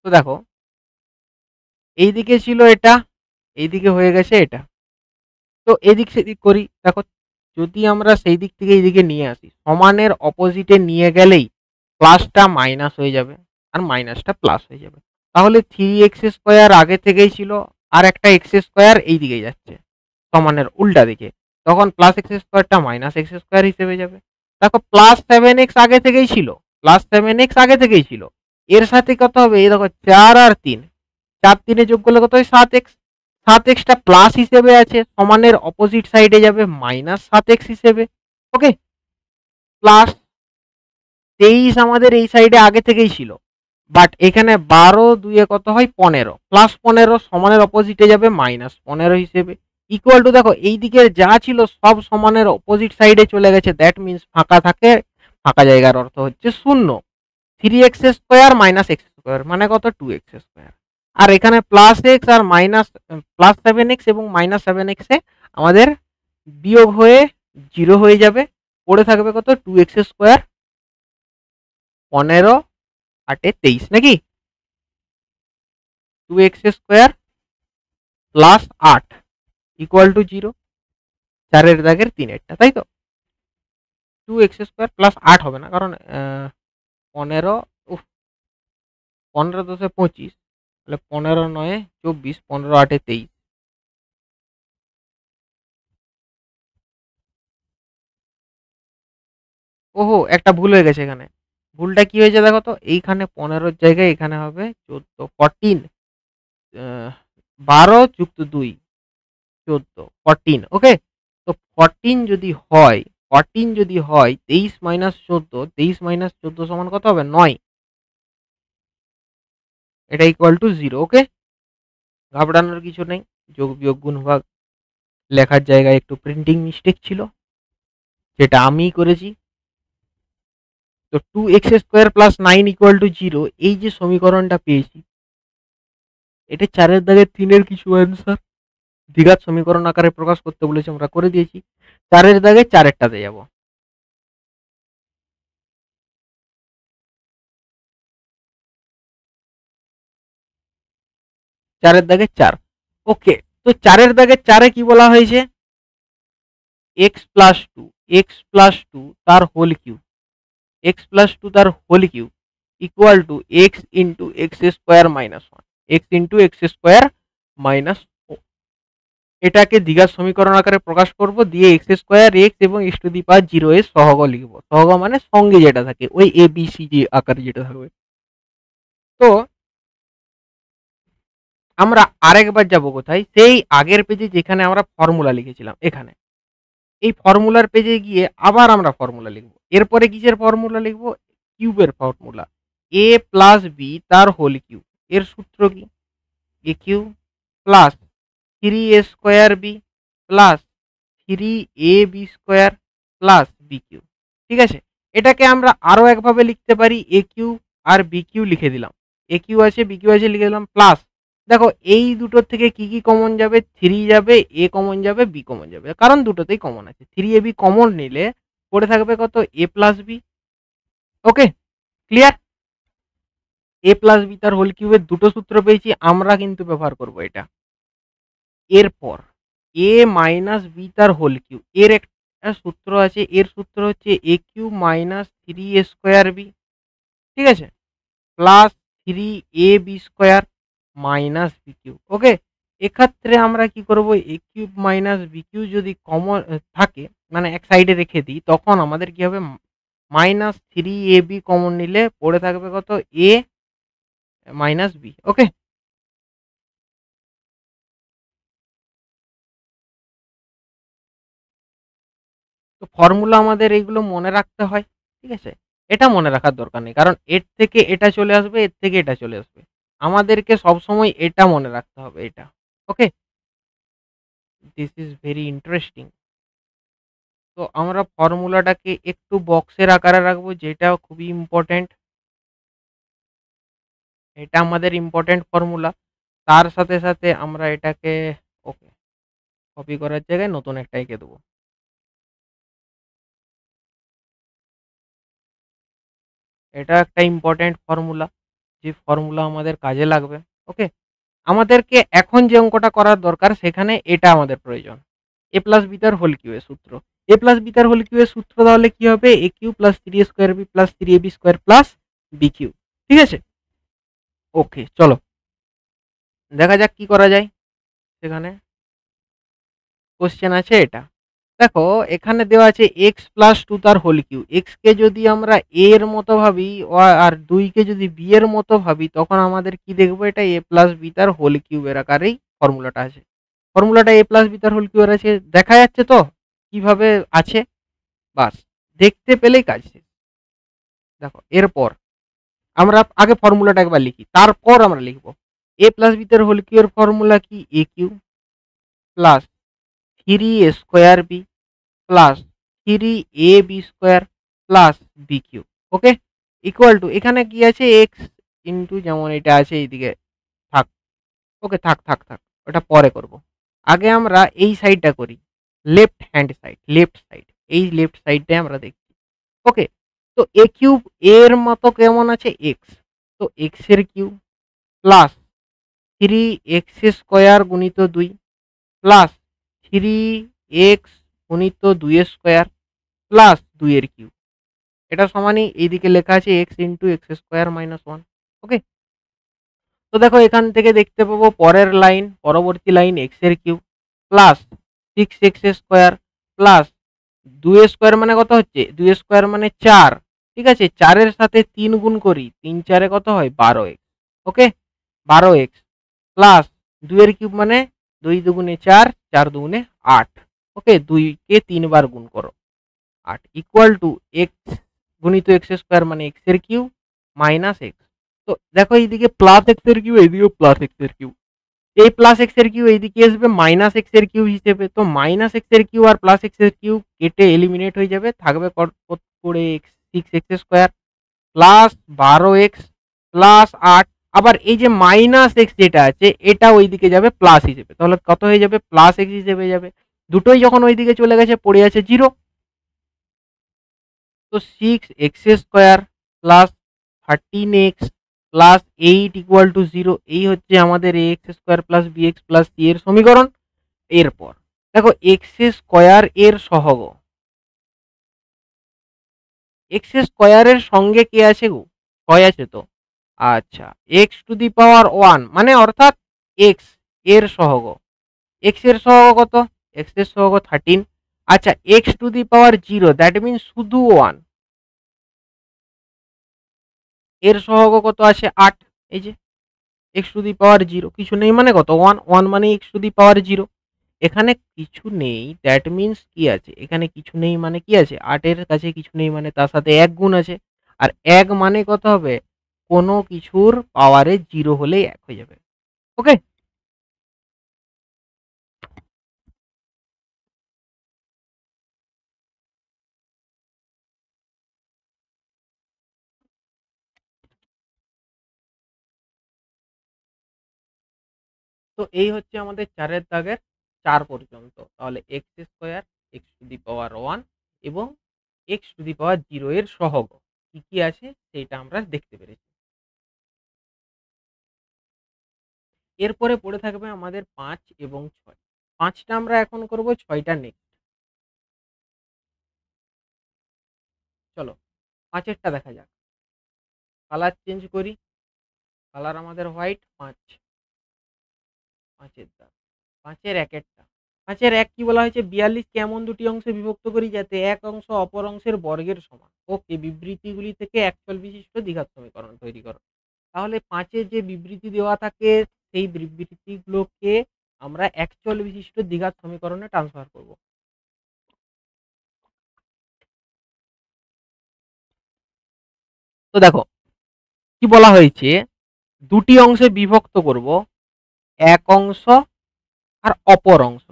তো দেখো এই দিকে ছিল এটা, এই দিকে হয়ে গেছে এটা। তো এদিক সেদিক করি, দেখো যদি আমরা সেই দিক থেকে এইদিকে নিয়ে আসি, সমানের অপোজিটে নিয়ে গেলেই প্লাসটা মাইনাস হয়ে যাবে আর মাইনাসটা প্লাস হয়ে যাবে। তাহলে 3x² আগে থেকেই ছিল, আর একটা x² এই দিকে যাচ্ছে সমানের উল্টা দিকে, তখন প্লাস x² মাইনাস x² হিসেবে যাবে। দেখো প্লাস 7x আগে থেকেই ছিল, প্লাস 7x আগে থেকেই ছিল, এর সাথে কত হবে, এই দেখো 4 আর 3, 4 3 যোগ করলে কত হয় 7x, 7xটা প্লাস হিসেবে আছে, সমানের অপোজিট সাইডে যাবে মাইনাস 7x হিসেবে। ওকে, প্লাস 23 আমাদের এই সাইডে আগে থেকেই ছিল, বাট এখানে 12 2 কত হয় 15, প্লাস 15 সমানের অপোজিটে যাবে মাইনাস 15 হিসেবে। ইকুয়াল টু দেখো এই দিকের যা ছিল সব সমানের অপোজিট সাইডে চলে গেছে, দ্যাট মিনস ফাঁকা থাকে, ফাঁকা জায়গার অর্থ হচ্ছে শূন্য। 3x² মাইনাস x² মানে কত 2x², আর এখানে প্লাস x আর মাইনাস প্লাস 7x এবং মাইনাস 7x এ আমাদের বিয়োগ হয়ে 0 হয়ে যাবে, পড়ে থাকবে কত 2x², 15 8 23 নাকি, 2x² প্লাস 8 ইকুয়াল টু 0, 4 দাগের 3 তাই তো। 2x² প্লাস 8 হবে না, কারণ 15 15 10 25, তাহলে 15 9 24, 15 8 23। ওহো, একটা ভুল হয়ে গেছে এখানে। ভুলটা কি হয়েছে দেখো তো, এইখানে 15 জায়গায় এখানে হবে 14, 14 12 যুক্ত 2 14, 14। ওকে, তো 14 যদি হয়, 14 যদি হয় 23 মাইনাস 14, 23 মাইনাস 14 সমান কত হবে 9, এটা ইকুয়াল টু 0। ওকে, ঘাবড়ানোর কিছু নেই, যোগ বিয়োগ গুণ ভাগ লেখার জায়গায় একটু প্রিন্টিং মিস্টেক ছিল, যেটা আমিই করেছি। তো 2x² প্লাস 9 ইকুয়াল টু 0, এই যে সমীকরণটা পেয়েছি, এটা 4 দাগের 3 কিছু অ্যান্সার দ্বিঘাত সমীকরণ আকারে প্রকাশ করতে বলেছে, আমরা করে দিয়েছি। 4 দাগে 4টাতে যাব। চারের দাগে 4। ওকে, তো 4 দাগের 4 কি বলা হয়েছে, x প্লাস 2, x প্লাস 2 তার হোল কিউব, x প্লাস 2 তার whole cube equal to x into x² minus 1, x into x² minus, এটাকে দ্বিঘাত সমীকরণ আকারে প্রকাশ করব, দিয়ে x² x এবং x টু দি পাওয়ার 0 এর সহগ লিখব। সহগ মানে সঙ্গে যেটা থাকে, ওই a b c যে আকারে যেটা থাকবে। তো আমরা আরেকবার যাব কোথায়, সেই আগের পেজে যেখানে আমরা ফর্মুলা লিখেছিলাম, এখানে এই ফর্মুলার পেজে গিয়ে আবার আমরা ফর্মুলা লিখব। এরপরে কিসের ফর্মুলা লিখব, কিউবের ফর্মুলা, a প্লাস বি তার হোল কিউব, এর সূত্র কি, a cube plus 3a² b plus 3ab² plus b cube. ঠিক আছে, এটাকে আমরা আরো একভাবে লিখতে পারি, এ কিউ আর বি কিউ লিখে দিলাম, এ কিউ আছে বি কিউ আছে লিখে দিলাম, প্লাস দেখো এই দুটোর থেকে কি কি কমন যাবে, 3 যাবে, এ কমন যাবে, বি কমন যাবে, কারণ দুটোতেই কমন আছে, 3ab কমন নিলে পড়ে থাকবে কত এ প্লাস বি। ওকে, ক্লিয়ার। এ প্লাস বি তার হোল কিউবের দুটো সূত্র পেয়েছি, আমরা কিন্তু ব্যবহার করব এটা। এরপর এ মাইনাস বি তার হোল কিউব, এর একটা সূত্র আছে, এর সূত্র হচ্ছে এ কিউব মাইনাস 3a² বি, ঠিক আছে, plus 3ab² minus b cube. Okay, এক্ষেত্রে আমরা কি করব, a cube minus b cube যদি কমন থাকে, মানে এক সাইডে রেখে দিই, তখন আমাদের কি হবে, মাইনাস 3ab কমন নিলে পড়ে থাকবে কত এ মাইনাস বি। ওকে, তো ফর্মুলা আমাদের এইগুলো মনে রাখতে হয়, ঠিক আছে, এটা মনে রাখার দরকার নেই, কারণ এর থেকে এটা চলে আসবে, এর থেকে এটা চলে আসবে, আমাদেরকে সবসময় এটা মনে রাখতে হবে, এটা। ওকে, দিস ইজ ভেরি ইন্টারেস্টিং। তো আমরা ফর্মুলাটাকে একটু বক্সের আকারে রাখবো, যেটা খুবই ইম্পর্টেন্ট, এটা আমাদের ইম্পর্টেন্ট ফর্মুলা। তার সাথে সাথে আমরা এটাকে, ওকে, কপি করার জায়গায় নতুন একটা এঁকে দেবো। এটা একটা ইম্পর্টেন্ট ফর্মুলা, যে ফর্মুলা আমাদের কাজে লাগবে। ওকে, আমাদেরকে এখন যে অঙ্কটা করার দরকার, সেখানে এটা আমাদের প্রয়োজন, এ প্লাস বি তার হোল কিউবের সূত্র। এ প্লাস বি তার হোল কিউ এর সূত্র তাহলে কি হবে, a cube plus 3a square b plus 3ab square plus b cube. ঠিক আছে, ওকে চলো দেখা যাক কি করা যায়। সেখানে কোশ্চেন আছে এটা, দেখো এখানে দেওয়া আছে এক্স প্লাস টু তার হোল কিউ। এক্স কে যদি আমরা এ এর মতো ভাবি আর 2 কে যদি বি এর মতো ভাবি, তখন আমাদের কি দেখবো, এটা এ প্লাস বি তার হোল কিউবের আকারেই ফর্মুলাটা আছে। ফর্মুলাটা এ প্লাস বি তার হোল কিউবের আছে, দেখা যাচ্ছে তো কিভাবে আছে, বাস দেখতে পেলেই কাজ শেষ। দেখো এরপর আমরা আগে ফর্মুলাটা একবার লিখি, তারপর আমরা লিখবো এ প্লাস বি তার হোল কিউবের ফর্মুলা কি, a cube plus 3a square b plus 3ab square plus b cube. Okay, equal to এখানে কি আছে, এক্স ইন্টু যেমন এটা আছে এইদিকে থাক। ওকে থাক থাক থাক, ওটা পরে করব, আগে আমরা এই সাইডটা করি, left hand side, left side, এই লেফট সাইডটাই আমরা দেখছি। ওকে, তো এ কিউব এর মতো কেমন আছে এক্স, তো এক্স এর কিউব প্লাস 3x স্কোয়ার গুণিত 2 প্লাস 3x গুণিত 2 স্কোয়ার প্লাস 2 এর কিউব, এটা সমানই এইদিকে লেখা আছে x into x square minus 1। ওকে, তো দেখো এখান থেকে দেখতে পাবো পরের লাইন, পরবর্তী লাইন এক্স এর cube plus 6x square plus 2 square মানে কত হচ্ছে, 2 স্কোয়ার মানে 4। ঠিক আছে, 4 এর সাথে 3 গুণ করি, 3 4 কত হয় 12x। ওকে, 12x প্লাস 2 এর কিউব মানে 2 দুগুণে 4, 4 দুগুণে 8। ওকে, 2 কে 3 বার গুণ করো 8 ইকুয়াল টু এক্স গুণিত এক্স স্কোয়ার মানে এক্স এর কিউব মাইনাস এক্স। তো দেখো এইদিকে প্লাস এক্স এর কিউব, এইদিকে প্লাস এক্স এর কিউব, এই প্লাস এক্স এর কিউব এইদিকে আসবে মাইনাস এক্স এর কিউব হিসেবে। তো মাইনাস এক্স এর কিউব আর প্লাস এক্স এর কিউব কেটে এলিমিনেট হয়ে যাবে, থাকবে করে six x square plus 12x plus 8। আবার এই যে মাইনাস এক্স যেটা আছে এটা ওইদিকে যাবে প্লাস হিসেবে, তাহলে কত হয়ে যাবে, প্লাস এক্স হিসেবে যাবে। দুটোই যখন ওইদিকে চলে গেছে পড়ে আছে 0। তো 6x square plus 13x plus 8 equal to 0, এই হচ্ছে আমাদের X square plus bx plus C এর সমীকরণ। এরপর দেখো এক্স স্কোয়ার এর সহগ, এক্স স্কোয়ারের সঙ্গে কে আছে গো, ছয় আছে তো। আচ্ছা, এক্স টু দি পাওয়ার 1 মানে অর্থাৎ এক্স এর সহগ, এক্স এর সহগ কত, এক্স এর সহগ 13। আচ্ছা, x to the power 0 that means শুধু 1, এর সহগ কত আছে 8। এই যে এক্স টু দি পাওয়ার 0 কিছু নেই মানে কত 1, 1 মানে এক্স টু দি পাওয়ার 0। এখানে কিছু নেই দ্যাট মিনস কি আছে, এখানে কিছু নেই মানে কি আছে, 8 এর কাছে কিছু নেই মানে তার সাথে 1 গুণ আছে। আর 1 মানে কত হবে, কোনো কিছুর পাওয়ারে 0 হলেই 1 হয়ে যাবে। ওকে, তো এই হচ্ছে আমাদের 4 দাগের 4 পর্যন্ত। তাহলে x square, x to the power 1 এবং এক্স টু দি পাওয়ার 0 এর সহগ কি কি আছে সেটা আমরা দেখতে পেরেছি। এরপরে পড়ে থাকবে আমাদের 5 এবং 6। 5টা আমরা এখন করব, 6টা নেক্সট। চলো 5এরটা দেখা যাক, কালার চেঞ্জ করি, কালার আমাদের হোয়াইট। 5এর দাগ, 5এর একেরটা, 5এর এক কি বলা হয়েছে, 42কে এমন দুটি অংশে বিভক্ত করি যাতে এক অংশ অপর অংশের বর্গের সমান। ওকে, বিবৃতিগুলি থেকে একচল বিশিষ্ট দ্বিঘাত সমীকরণ তৈরি করো। তাহলে 5এ যে বিবৃতি দেওয়া থাকে সেই বিবৃতিগুলোকে আমরা একচল বিশিষ্ট দ্বিঘাত সমীকরণে ট্রান্সফার করব। তো দেখো কি বলা হয়েছে, দুটি অংশে বিভক্ত করব, এক অংশ আর অপর অংশ।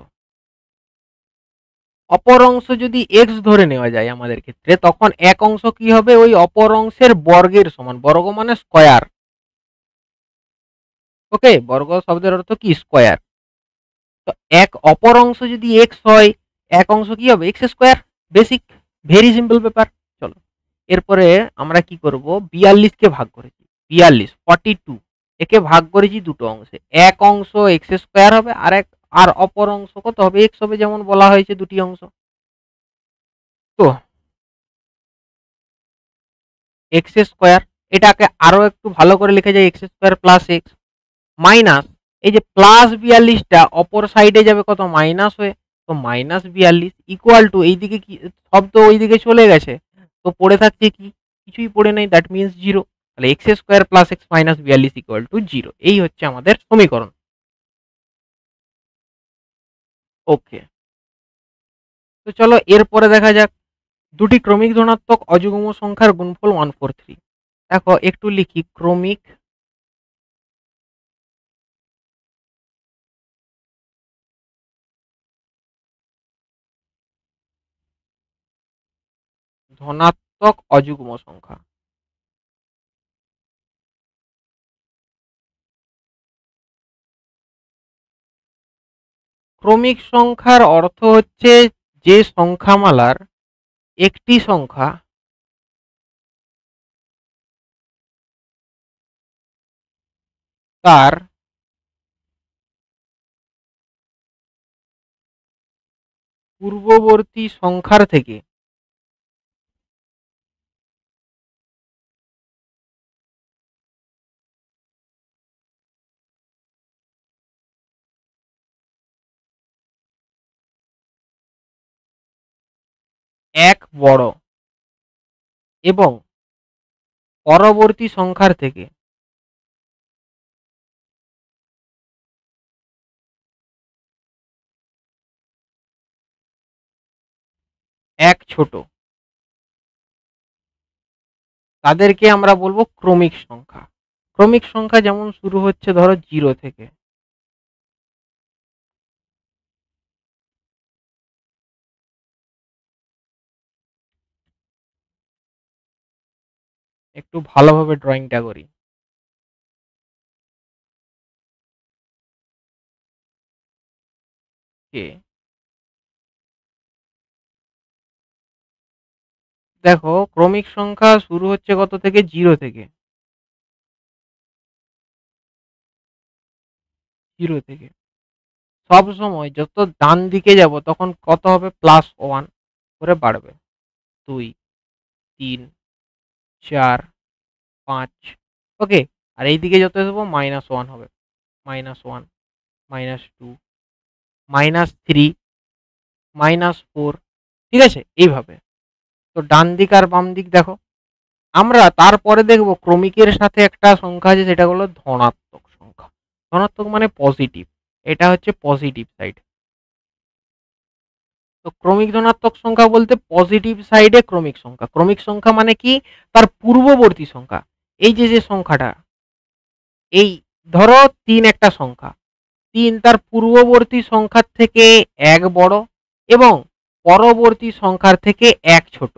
অপর অংশ যদি এক্স ধরে নেওয়া যায় আমাদের ক্ষেত্রে, তখন এক অংশ কি হবে, ওই অপর অংশের বর্গের সমান, বর্গ মানে স্কয়ার। ওকে, বর্গ শব্দের অর্থ কি, স্কয়ার। তো এক অপর অংশ যদি এক্স হয়, এক অংশ কি হবে, x square. Basic, very simple ব্যাপার। চলো এরপরে আমরা কি করব, 42কে ভাগ করেছি, 42 42, একে ভাগ করেছি দুটো অংশে, এক অংশ এক্স স্কয়ার হবে আর অপর অংশ কত হবে, এক্স হবে, যেমন বলা হয়েছে দুটি অংশ। তো এক্স স্কোয়ার, এটাকে আরো একটু ভালো করে লিখে যায় x square plus x minus এই যে প্লাস 42টা অপর সাইডে যাবে কত মাইনাস হয়ে, তো মাইনাস 42 ইকুয়াল টু এইদিকে কি শব্দ ওইদিকে চলে গেছে, তো পড়ে থাকছে কি, কিছুই পড়ে নেই, দ্যাট মিনস জিরো। তাহলে x square plus x minus 42 equal to zero, এই হচ্ছে আমাদের সমীকরণ। ওকে, তো চলো এরপরে দেখা যাক দুটি ক্রমিক ধনাত্মক অযুগ্ম সংখ্যার গুণফল 143। দেখো একটু লিখি, ক্রমিক ধনাত্মক অযুগ্ম সংখ্যা। ক্রমিক সংখ্যার অর্থ হচ্ছে যে সংখ্যামালার একটি সংখ্যা তার পূর্ববর্তী সংখ্যার থেকে এক বড় এবং পরবর্তী সংখ্যার থেকে এক ছোট, তাদেরকে আমরা বলবো ক্রমিক সংখ্যা। ক্রমিক সংখ্যা যেমন শুরু হচ্ছে ধরো 0 থেকে, একটু ভালোভাবে ড্রয়িংটা করি। কে দেখো ক্রমিক সংখ্যা শুরু হচ্ছে কত থেকে, 0 থেকে, 0 থেকে সব সময় যত ডান দিকে যাব তখন কত হবে, +1 করে বাড়বে, 2, 3, 4, 5, ওকে। আর এই দিকে যত আসবো -1 হবে, -1, -2, -3, -4, ঠিক আছে এইভাবে। তো ডান দিক আর বাম দিক দেখো। আমরা তারপরে দেখব ক্রমিকের সাথে একটা সংখ্যা আছে, সেটা হলো ধনাত্মক সংখ্যা। ধনাত্মক মানে পজিটিভ, এটা হচ্ছে পজিটিভ সাইড। তো ক্রমিক ধনাত্মক সংখ্যা বলতে পজিটিভ সাইডে ক্রমিক সংখ্যা। ক্রমিক সংখ্যা মানে কি, তার পূর্ববর্তী সংখ্যা। এই যে যে সংখ্যাটা, এই ধরো 3 একটা সংখ্যা, 3 তার পূর্ববর্তী সংখ্যার থেকে এক বড় এবং পরবর্তী সংখ্যার থেকে এক ছোট,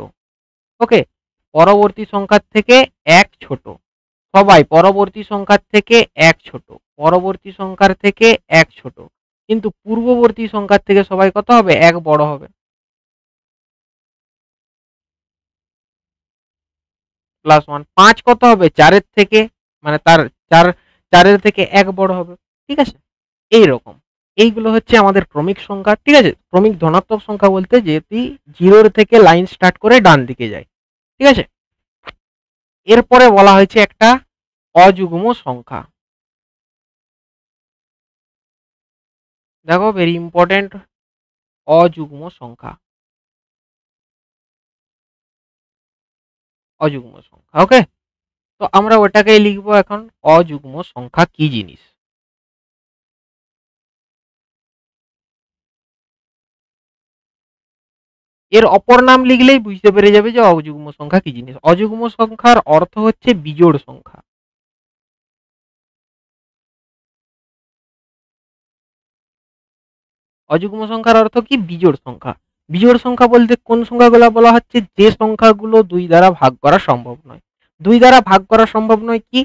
ওকে। পরবর্তী সংখ্যার থেকে এক ছোট, সবাই পরবর্তী সংখ্যার থেকে এক ছোট, পরবর্তী সংখ্যার থেকে এক ছোট, কিন্তু পূর্ববর্তী সংখ্যার থেকে সবাই কত হবে, এক বড় হবে, +1। 5 কত হবে, 4-এর থেকে, মানে তার 4, 4-এর থেকে এক বড় হবে, ঠিক আছে। এইরকম, এইগুলো হচ্ছে আমাদের ক্রমিক সংখ্যা, ঠিক আছে। ক্রমিক ধনাত্মক সংখ্যা বলতে যেটি 0 থেকে লাইন স্টার্ট করে ডান দিকে যায়, ঠিক আছে। এরপরে বলা হয়েছে একটা অযুগ্ম সংখ্যা। দেখো ভেরি ইম্পর্টেন্ট, অযুগ্ম সংখ্যা, অযুগ্ম সংখ্যা, ওকে। তো আমরা ওটাকেই লিখবো এখন, অযুগ্ম সংখ্যা কি জিনিস। এর অপর নাম লিখলেই বুঝতে পেরে যাবে যে অযুগ্ম সংখ্যা কি জিনিস। অযুগ্ম সংখ্যার অর্থ হচ্ছে বিজোড় সংখ্যা। অযুগ্ম সংখ্যার অর্থ কি, বিজোড় সংখ্যা। বিজোড় সংখ্যা বলতে কোন সংখ্যাগুলো বলা হচ্ছে, যে সংখ্যাগুলো 2 দ্বারা ভাগ করা সম্ভব নয়। 2 দ্বারা ভাগ করা সম্ভব নয় কি,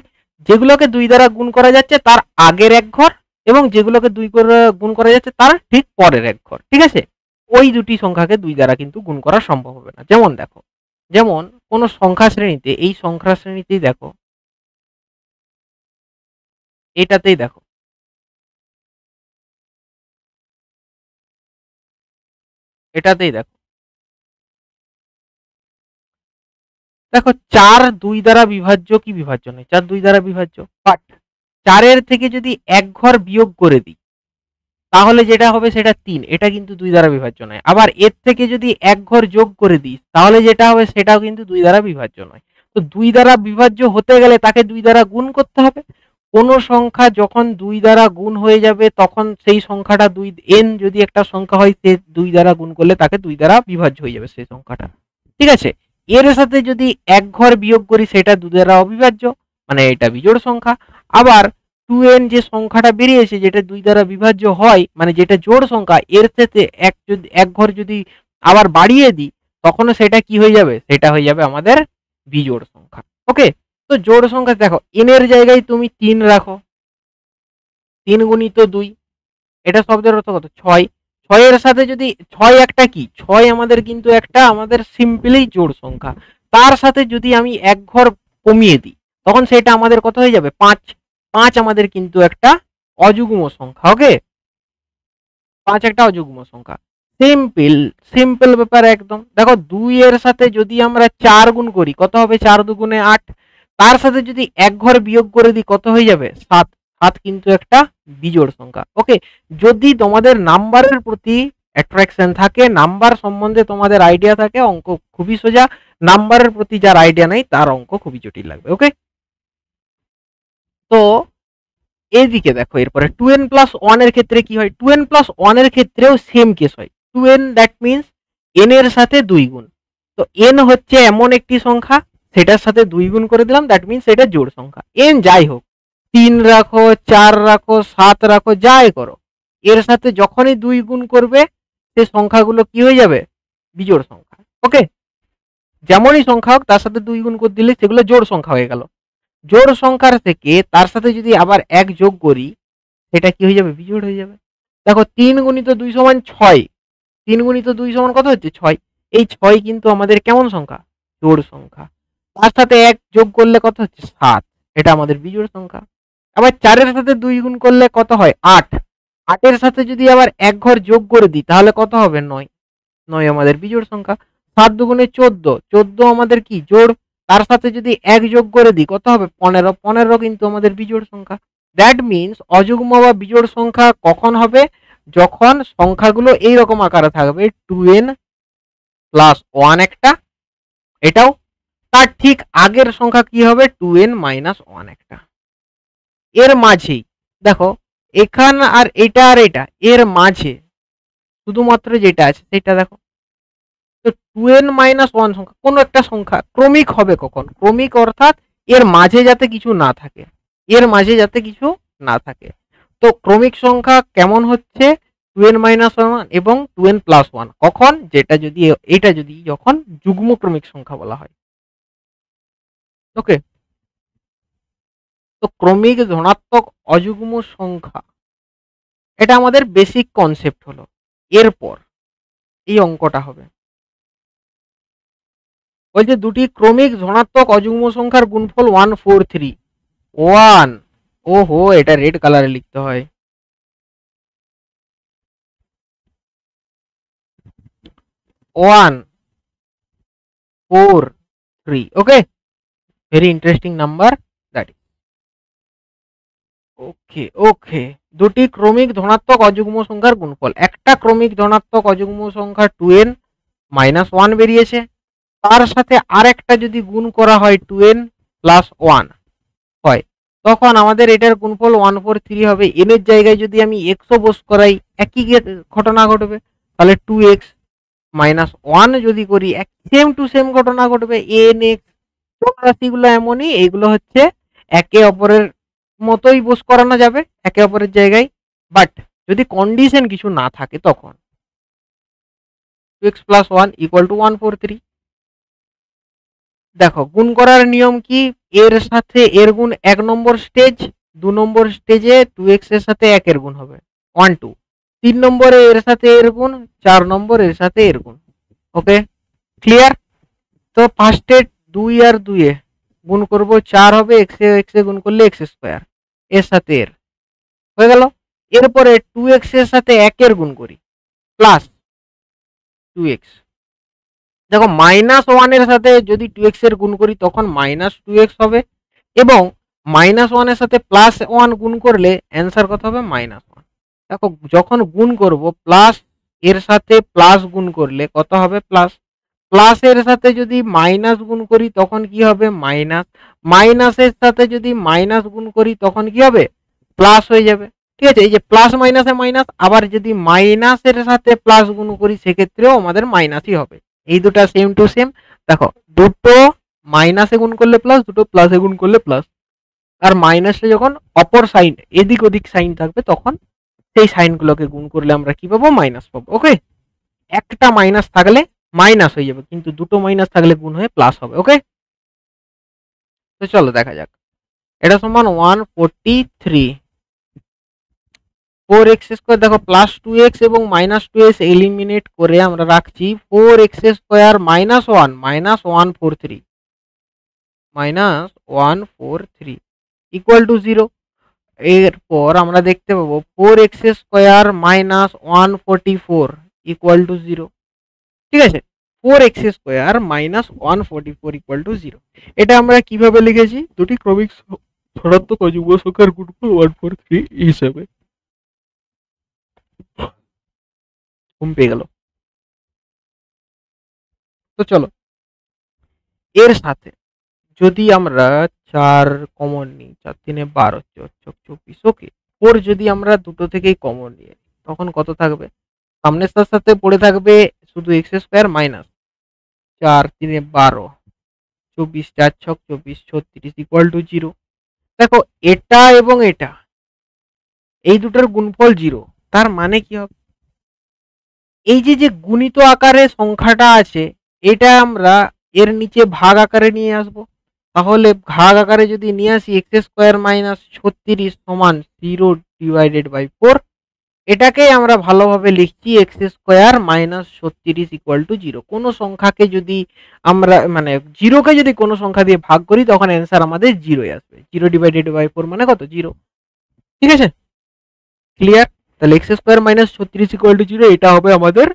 যেগুলোকে 2 দ্বারা গুণ করা যাচ্ছে তার আগের এক ঘর এবং যেগুলোকে 2 করে গুণ করা যাচ্ছে তার ঠিক পরের এক ঘর, ঠিক আছে। ওই দুটি সংখ্যাকে 2 দ্বারা কিন্তু গুণ করা সম্ভব হবে না। যেমন দেখো, যেমন কোন সংখ্যা শ্রেণীতে, এই সংখ্যা শ্রেণীতেই দেখো, এটাতেই দেখো, এটাতেই দেখো, দেখো 4 2 দ্বারা বিভাজ্য কি বিভাজ্য নয়? 4 2 দ্বারা বিভাজ্য, বাট 4 থেকে যদি এক ঘর বিয়োগ করে দিই তাহলে যেটা হবে সেটা 3, এটা কিন্তু 2 দ্বারা বিভাজ্য নয়। আবার এর থেকে যদি এক ঘর যোগ করে দিই তাহলে যেটা হবে সেটাও কিন্তু 2 দ্বারা বিভাজ্য নয়। তো 2 দ্বারা বিভাজ্য হতে গেলে তাকে 2 দ্বারা গুণ করতে হবে। কোন সংখ্যা যখন 2 দ্বারা গুণ হয়ে যাবে তখন সেই সংখ্যাটা 2 n যদি একটা সংখ্যা হয় সে 2 দ্বারা গুণ করলে তাকে 2 দ্বারা বিভাজ্য হয়ে যাবে সেই সংখ্যাটা। ঠিক আছে, এর সাথে যদি এক ঘর বিয়োগ করি সেটা 2 দ্বারা অবিভাজ্য, মানে এটা বিজোড় সংখ্যা। আবার 2n যে সংখ্যাটা বেরিয়েছে যেটা 2 দ্বারা বিভাজ্য হয়, মানে যেটা জোড় সংখ্যা, এর সাথে এক ঘর যদি আবার বাড়িয়ে দিই তখন সেটা কি হয়ে যাবে? সেটা হয়ে যাবে আমাদের বিজোড় সংখ্যা। ওকে, তো জোড় সংখ্যা দেখো n এর জায়গায় তুমি 3 রাখো, 3 গুণিত 2, এটা শব্দের অর্থ কত? 6। 6 এর সাথে যদি 6 একটা কি? 6 আমাদের কিন্তু একটা আমাদের সিম্পলি জোড় সংখ্যা। তার সাথে যদি আমি এক ঘর কমিয়ে দিই তখন সেটা আমাদের কত হয়ে যাবে? 5। 5 আমাদের কিন্তু একটা অযুগ্ম সংখ্যা। ওকে, 5 একটা অযুগ্ম সংখ্যা। সিম্পল সিম্পল ব্যাপার একদম। দেখো 2 এর সাথে যদি আমরা 4 গুণ করি কত হবে? 4 দুগুণে 8। তার সাথে যদি এক ঘর বিয়োগ করে দিই কত হয়ে যাবে? 7। 7 কিন্তু একটা বিজোড় সংখ্যা। ওকে, যদি তোমাদের নাম্বারের প্রতি অ্যাট্রাকশন থাকে, নাম্বার সম্বন্ধে তোমাদের আইডিয়া থাকে, অঙ্ক খুবই সোজা। নাম্বারের প্রতি যার আইডিয়া নেই তার অঙ্ক খুবই জটিল লাগবে। ওকে, তো এইদিকে দেখো এরপরে 2n প্লাস 1 এর ক্ষেত্রে কি হয়? 2n প্লাস 1 এর ক্ষেত্রেও সেম কেস হয়। 2n দ্যাট মিনস n এর সাথে 2 গুণ। তো n হচ্ছে এমন একটি সংখ্যা, সেটার সাথে 2 গুণ করে দিলাম, দ্যাট মিনস এটা জোড় সংখ্যা। n যাই হোক, 3 রাখো, 4 রাখো, 7 রাখো, যাই করো, এর সাথে যখনই 2 গুণ করবে সে সংখ্যাগুলো কি হয়ে যাবে? বিজোড় সংখ্যা। ওকে, যেমনই সংখ্যা হোক তার সাথে 2 গুণ করে দিলে সেগুলো জোড় সংখ্যা হয়ে গেল। জোড় সংখ্যার থেকে তার সাথে যদি আবার 1 যোগ করি সেটা কি হয়ে যাবে? বিজোড় হয়ে যাবে। দেখো 3 গুণিত 2 সমান 6। 3 গুণিত 2 সমান কত হচ্ছে? 6। এই 6 কিন্তু আমাদের কেমন সংখ্যা? জোড় সংখ্যা। তার সাথে 1 যোগ করলে কত হচ্ছে? 7। এটা আমাদের বিজোড় সংখ্যা। আবার 4 এর সাথে 2 গুণ করলে কত হয়? 8। 8 এর সাথে যদি আবার এক ঘর যোগ করে দিই তাহলে কত হবে? 9। 9 আমাদের বিজোড় সংখ্যা। 7 দুগুণে 14। 14 আমাদের কি? জোড়। তার সাথে যদি 1 যোগ করে দিই কত হবে? 15। 15 কিন্তু আমাদের বিজোড় সংখ্যা। দ্যাট মিনস অযুগ্ম বা বিজোড় সংখ্যা কখন হবে? যখন সংখ্যাগুলো এইরকম আকারে থাকবে, 2n প্লাস 1 একটা, এটাও, তার ঠিক আগের সংখ্যা কি হবে? 2n মাইনাস 1 একটা। এর মাঝেই দেখো এখান আর এটা আর এটা এর মাঝে শুধুমাত্র যেটা আছে সেটা দেখো। তো 2n মাইনাস 1 সংখ্যা কোনো একটা সংখ্যা ক্রমিক হবে কখন? ক্রমিক অর্থাৎ এর মাঝে যাতে কিছু না থাকে, এর মাঝে যাতে কিছু না থাকে। তো ক্রমিক সংখ্যা কেমন হচ্ছে? 2n মাইনাস 1 এবং 2n প্লাস 1 কখন? যেটা যদি এটা যদি যখন যুগ্ম ক্রমিক সংখ্যা বলা হয়। ওকে, তো ক্রমিক ধনাত্মক অযুগ্ম সংখ্যা এটা আমাদের বেসিক কনসেপ্ট হলো। এরপর এই অঙ্কটা হবে, বলছে দুটি ক্রমিক ধনাত্মক অযুগ্ম সংখ্যার গুণফল 143। 1, ওহো এটা রেড কালারে লিখতে হয়। 1 4 3। ওকে, ভেরি ইন্টারেস্টিং নাম্বার দ্যাট। ওকে ওকে, দুটি ক্রমিক ধনাত্মক অযুগ্ম সংখ্যার গুণফল। একটা ক্রমিক ধনাত্মক অযুগ্ম সংখ্যা 2n মাইনাস 1 বেরিয়েছে, তার সাথে আরেকটা যদি গুণ করা হয় 2n প্লাস 1 হয়, তখন আমাদের এটার গুণফল 143 হবে। n এর জায়গায় যদি আমি x ও বস করাই একই ঘটনা ঘটবে। তাহলে 2x মাইনাস 1 যদি করি সেম টু সেম ঘটনা ঘটবে। nx রাশিগুলো এমনই, এইগুলো হচ্ছে একে অপরের মতোই বস করানো যাবে একে অপরের জায়গায়, বাট যদি কন্ডিশন কিছু না থাকে তখন 2x প্লাস 1 ইকুয়াল টু 143। দেখো গুণ করার নিয়ম কি? এর সাথে এর গুণ 1 নম্বর স্টেজ, 2 নম্বর স্টেজে 2x এর সাথে 1 এর গুণ হবে 1 2, 3 নম্বরে এর সাথে এর গুণ, 4 নম্বর এর সাথে এর গুণ। ওকে, ক্লিয়ার? তো ফার্স্টে 2 আর 2 এ গুণ করব, 4 হবে, x এ গুণ করলে x স্কয়ার, এর সাথে এর হয়ে গেল। এরপরে 2x এর সাথে 1 এর গুণ করি প্লাস 2x, দেখো -1 এর সাথে যদি 2x এর গুণ করি তখন -2x হবে, এবং -1 এর সাথে +1 গুণ করলে অ্যান্সার কত হবে? -1। দেখো যখন গুণ করব প্লাস এর সাথে প্লাস গুণ করলে কত হবে? প্লাস। প্লাস এর সাথে যদি মাইনাস গুণ করি তখন কি হবে? মাইনাস। মাইনাসের সাথে যদি মাইনাস গুণ করি তখন কি হবে? প্লাস হয়ে যাবে। ঠিক আছে, এই যে প্লাস মাইনাসে মাইনাস, আবার যদি মাইনাসের সাথে প্লাস গুণ করি সেক্ষেত্রেও আমাদের মাইনাসই হবে। এই দুটো সেম টু সেম। দেখো দুটো মাইনাসে গুণ করলে প্লাস, দুটো প্লাসে গুণ করলে প্লাস। আর মাইনাসে যখন অপর সাইন এদিক ওদিক সাইন থাকবে তখন সেই সাইনগুলোকে গুণ করলে আমরা কি পাবো? মাইনাস পাবো। ওকে, একটা মাইনাস থাকলে মাইনাস হয়ে যাবে, কিন্তু দুটো মাইনাস থাকলে গুণ হয়ে প্লাস হবে। ওকে, তো চলো দেখা যাক। এটা সমান 143। 4x² দেখো +2x এবং -2x এলিমিনেট করে আমরা রাখছি 4x² -1 -143 -143 ইকুয়াল টু 0। এরপর আমরা দেখতে পাবো 4x² -144 ইকুয়াল টু 0। ঠিক আছে, 4x² -144 ইকুয়াল টু 0। এটা আমরা কিভাবে লিখেছি? দুটি ক্রমিক ধনাত্মক অযুগ্ম সংখ্যার গুণফল 143 হিসেবে। ঘুম পেয়ে গেল। তো চলো, এর সাথে যদি আমরা 4 কমন নিই, 4 3 12, 4 4 24। ওকে, 4 যদি আমরা দুটো থেকেই কমন নিই তখন কত থাকবে? সামনের সাথে পড়ে থাকবে শুধু x² মাইনাস 4 3 12, 24 4 6 24 36 ইকুয়াল টু 0। দেখো এটা এবং এটা এই দুটোর গুণফল 0, তার মানে কি হবে? এই যে গুণিত আকারে সংখ্যাটা আছে এটা আমরা এর নিচে ভাগ আকারে নিয়ে আসব। তাহলে ভাগ আকারে যদি নিয়ে আসি x² -36 সমান 0/4, এটাকেই আমরা ভালোভাবে লিখছি x² -36 ইকুয়াল টু 0। কোনো সংখ্যাকে যদি আমরা মানে 0কে যদি কোনো সংখ্যা দিয়ে ভাগ করি তখন অ্যান্সার আমাদের 0 আসবে। 0/4 মানে কত? 0। ঠিক আছে, ক্লিয়ার? তাহলে x² -36 ইকুয়াল টু 0, এটা হবে আমাদের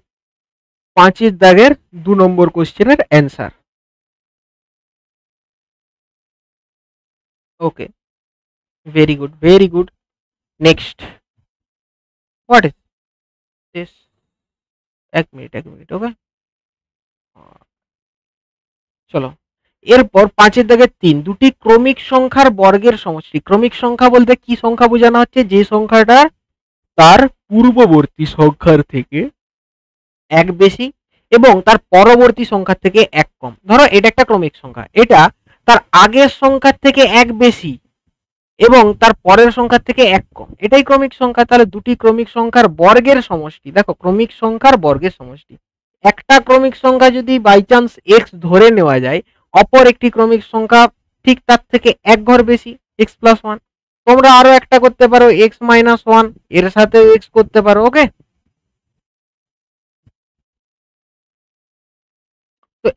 5 দাগের 2 নম্বর কোশ্চেনের answer. Okay, very good, very good. Next, what is this? এক মিনিট। ওকে, চলো এরপর 5 দাগের 3, দুটি ক্রমিক সংখ্যার বর্গের সমষ্টি। ক্রমিক সংখ্যা বলতে কি সংখ্যা বোঝানো হচ্ছে? যে সংখ্যাটা তার পূর্ববর্তী সংখ্যার থেকে এক বেশি এবং তার পরবর্তী সংখ্যার থেকে এক কম। ধরো এটা একটা ক্রমিক সংখ্যা, এটা তার আগের সংখ্যার থেকে এক বেশি এবং তার পরের সংখ্যার থেকে এক কম, এটাই ক্রমিক সংখ্যা। তাহলে দুটি ক্রমিক সংখ্যার বর্গের সমষ্টি। দেখো ক্রমিক সংখ্যার বর্গের সমষ্টি, একটা ক্রমিক সংখ্যা যদি বাই চান্স x ধরে নেওয়া যায়, অপর একটি ক্রমিক সংখ্যা ঠিক তার থেকে এক ঘর বেশি, x+1। তোমরা আরো একটা করতে পারো x-1, এর সাথেও x করতে পারো। ওকে, তো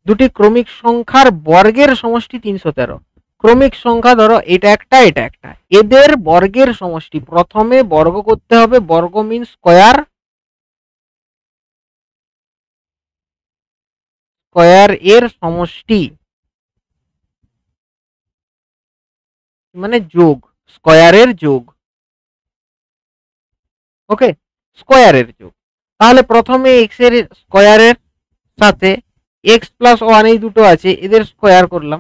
দুটি ক্রমিক সংখ্যার বর্গের সমষ্টি 313। ক্রমিক সংখ্যা ধরো এটা একটা, এটা একটা, এদের বর্গের সমষ্টি প্রথমে বর্গ করতে হবে। বর্গ মিন স্কয়ার, স্কয়ার এর সমষ্টি মানে যোগ, স্কয়ারের যোগ। ওকে, স্কয়ারের যোগ। তাহলে প্রথমে এক্স এর স্কয়ারের সাথে x+1 এই দুটো আছে, এদের স্কয়ার করলাম,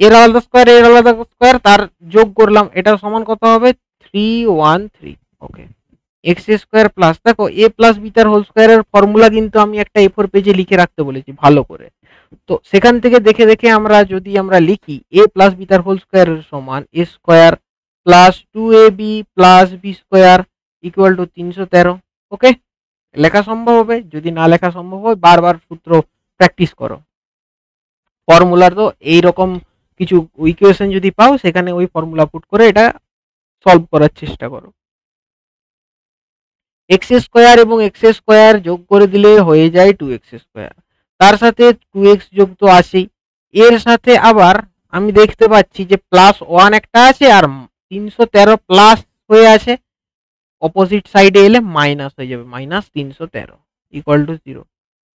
এর আলাদা স্কয়ার এর আলাদা স্কয়ার, তার যোগ করলাম, এটা সমান কত হবে? 313। ওকে, x² প্লাস, দেখো a প্লাস বি তার হোল স্কয়ারের ফর্মুলা কিন্তু আমি একটা A4 পেজে লিখে রাখতে বলেছি ভালো করে। তো সেখান থেকে দেখে দেখে আমরা যদি আমরা লিখি a প্লাস বি তার হোল স্কয়ারের সমান a² plus 2ab plus b² equal to 313। ওকে, লেখা সম্ভব হবে? যদি না লেখা সম্ভব হয় বারবার সূত্র প্র্যাকটিস করো। ফর্মুলার তো এইরকম কিছু ইকুয়েশন যদি পাও সেখানে ওই ফর্মুলা পুট করে এটা সলভ করার চেষ্টা করো। x² এবং x² যোগ করে দিলে হয়ে যায় 2x², তার সাথে 2x যোগ তো আছেই, এর সাথে আবার আমি দেখতে পাচ্ছি যে +1 একটা আছে আর 313 প্লাস হয়ে আছে, অপোজিট সাইডে এলে মাইনাস হয়ে যাবে, -313 ইকুয়াল টু 0।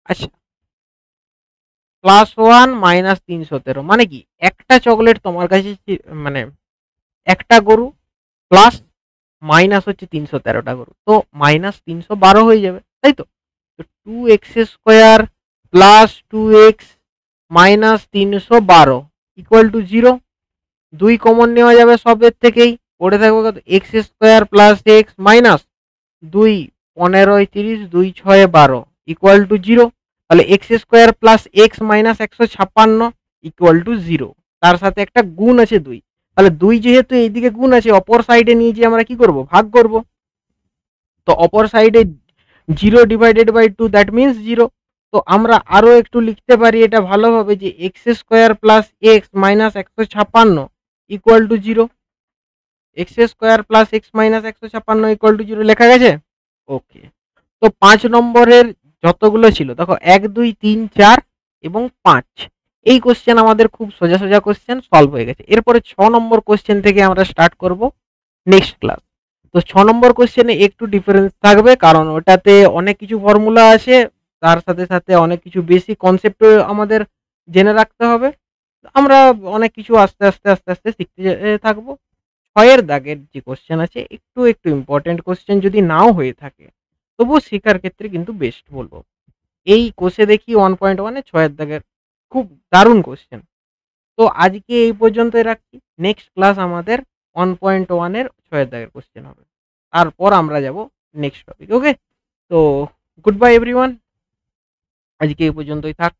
আচ্ছা, +1 -313 মানে কি, একটা চকলেট তোমার কাছে মানে একটা গরু প্লাস মাইনাস হচ্ছে 313টা গরু, তো -312 হয়ে যাবে, তাই তো? তো 2x² plus 2x minus 312 equal to 0। 2 common নেওয়া যাবে সবের থেকেই, পড়ে থাকবে কত, x² plus x minus 2 15 30 2 6 12 equal to 0। তাহলে x² plus x minus 156 equal to 0। তার সাথে একটা গুণ আছে 2, তাহলে 2 যেহেতু এইদিকে গুণ আছে, অপর সাইডে নিয়ে যে আমরা কি করব, ভাগ করব। তো অপর সাইডে 0 ডিভাইডেড বাই 2 দ্যাট মিন্স 0। তো আমরা আরো একটু লিখতে পারি এটা ভালোভাবে, যে x² plus x minus 156 equal to 0। x² plus x minus 156 equal to 0 লেখা গেছে। ওকে, তো 5 নম্বরের যতগুলো ছিল দেখো, 1 2 3 4 এবং 5, এই কোশ্চেন আমাদের খুব সোজা সোজা কোশ্চেন সলভ হয়ে গেছে। এরপরে 6 নম্বর কোশ্চেন থেকে আমরা স্টার্ট করব নেক্সট ক্লাস। তো 6 নম্বর কোশ্চেনে একটু ডিফারেন্স থাকবে, কারণ ওটাতে অনেক কিছু ফর্মুলা আছে, তার সাথে সাথে অনেক কিছু বেসিক কনসেপ্ট আমাদের জেনে রাখতে হবে। আমরা অনেক কিছু আস্তে আস্তে আস্তে আস্তে শিখতে থাকবো। 6 এর দাগের যে কোশ্চেন আছে একটু একটু ইম্পর্টেন্ট কোশ্চেন, যদি নাও হয়ে থাকে তবুও শেখার ক্ষেত্রে কিন্তু বেস্ট বলবো। এই কোষে দেখি 1.1 এ 6 এর দাগের খুব দারুণ কোশ্চেন। তো আজকে এই পর্যন্তই রাখছি। নেক্সট ক্লাস আমাদের 1.1 এর 6 এর দাগের কোশ্চেন হবে। তারপর আমরা যাব নেক্সট টপিক। ওকে? তো গুড বাই এভরিওয়ান। আজকে এই পর্যন্তই থাক।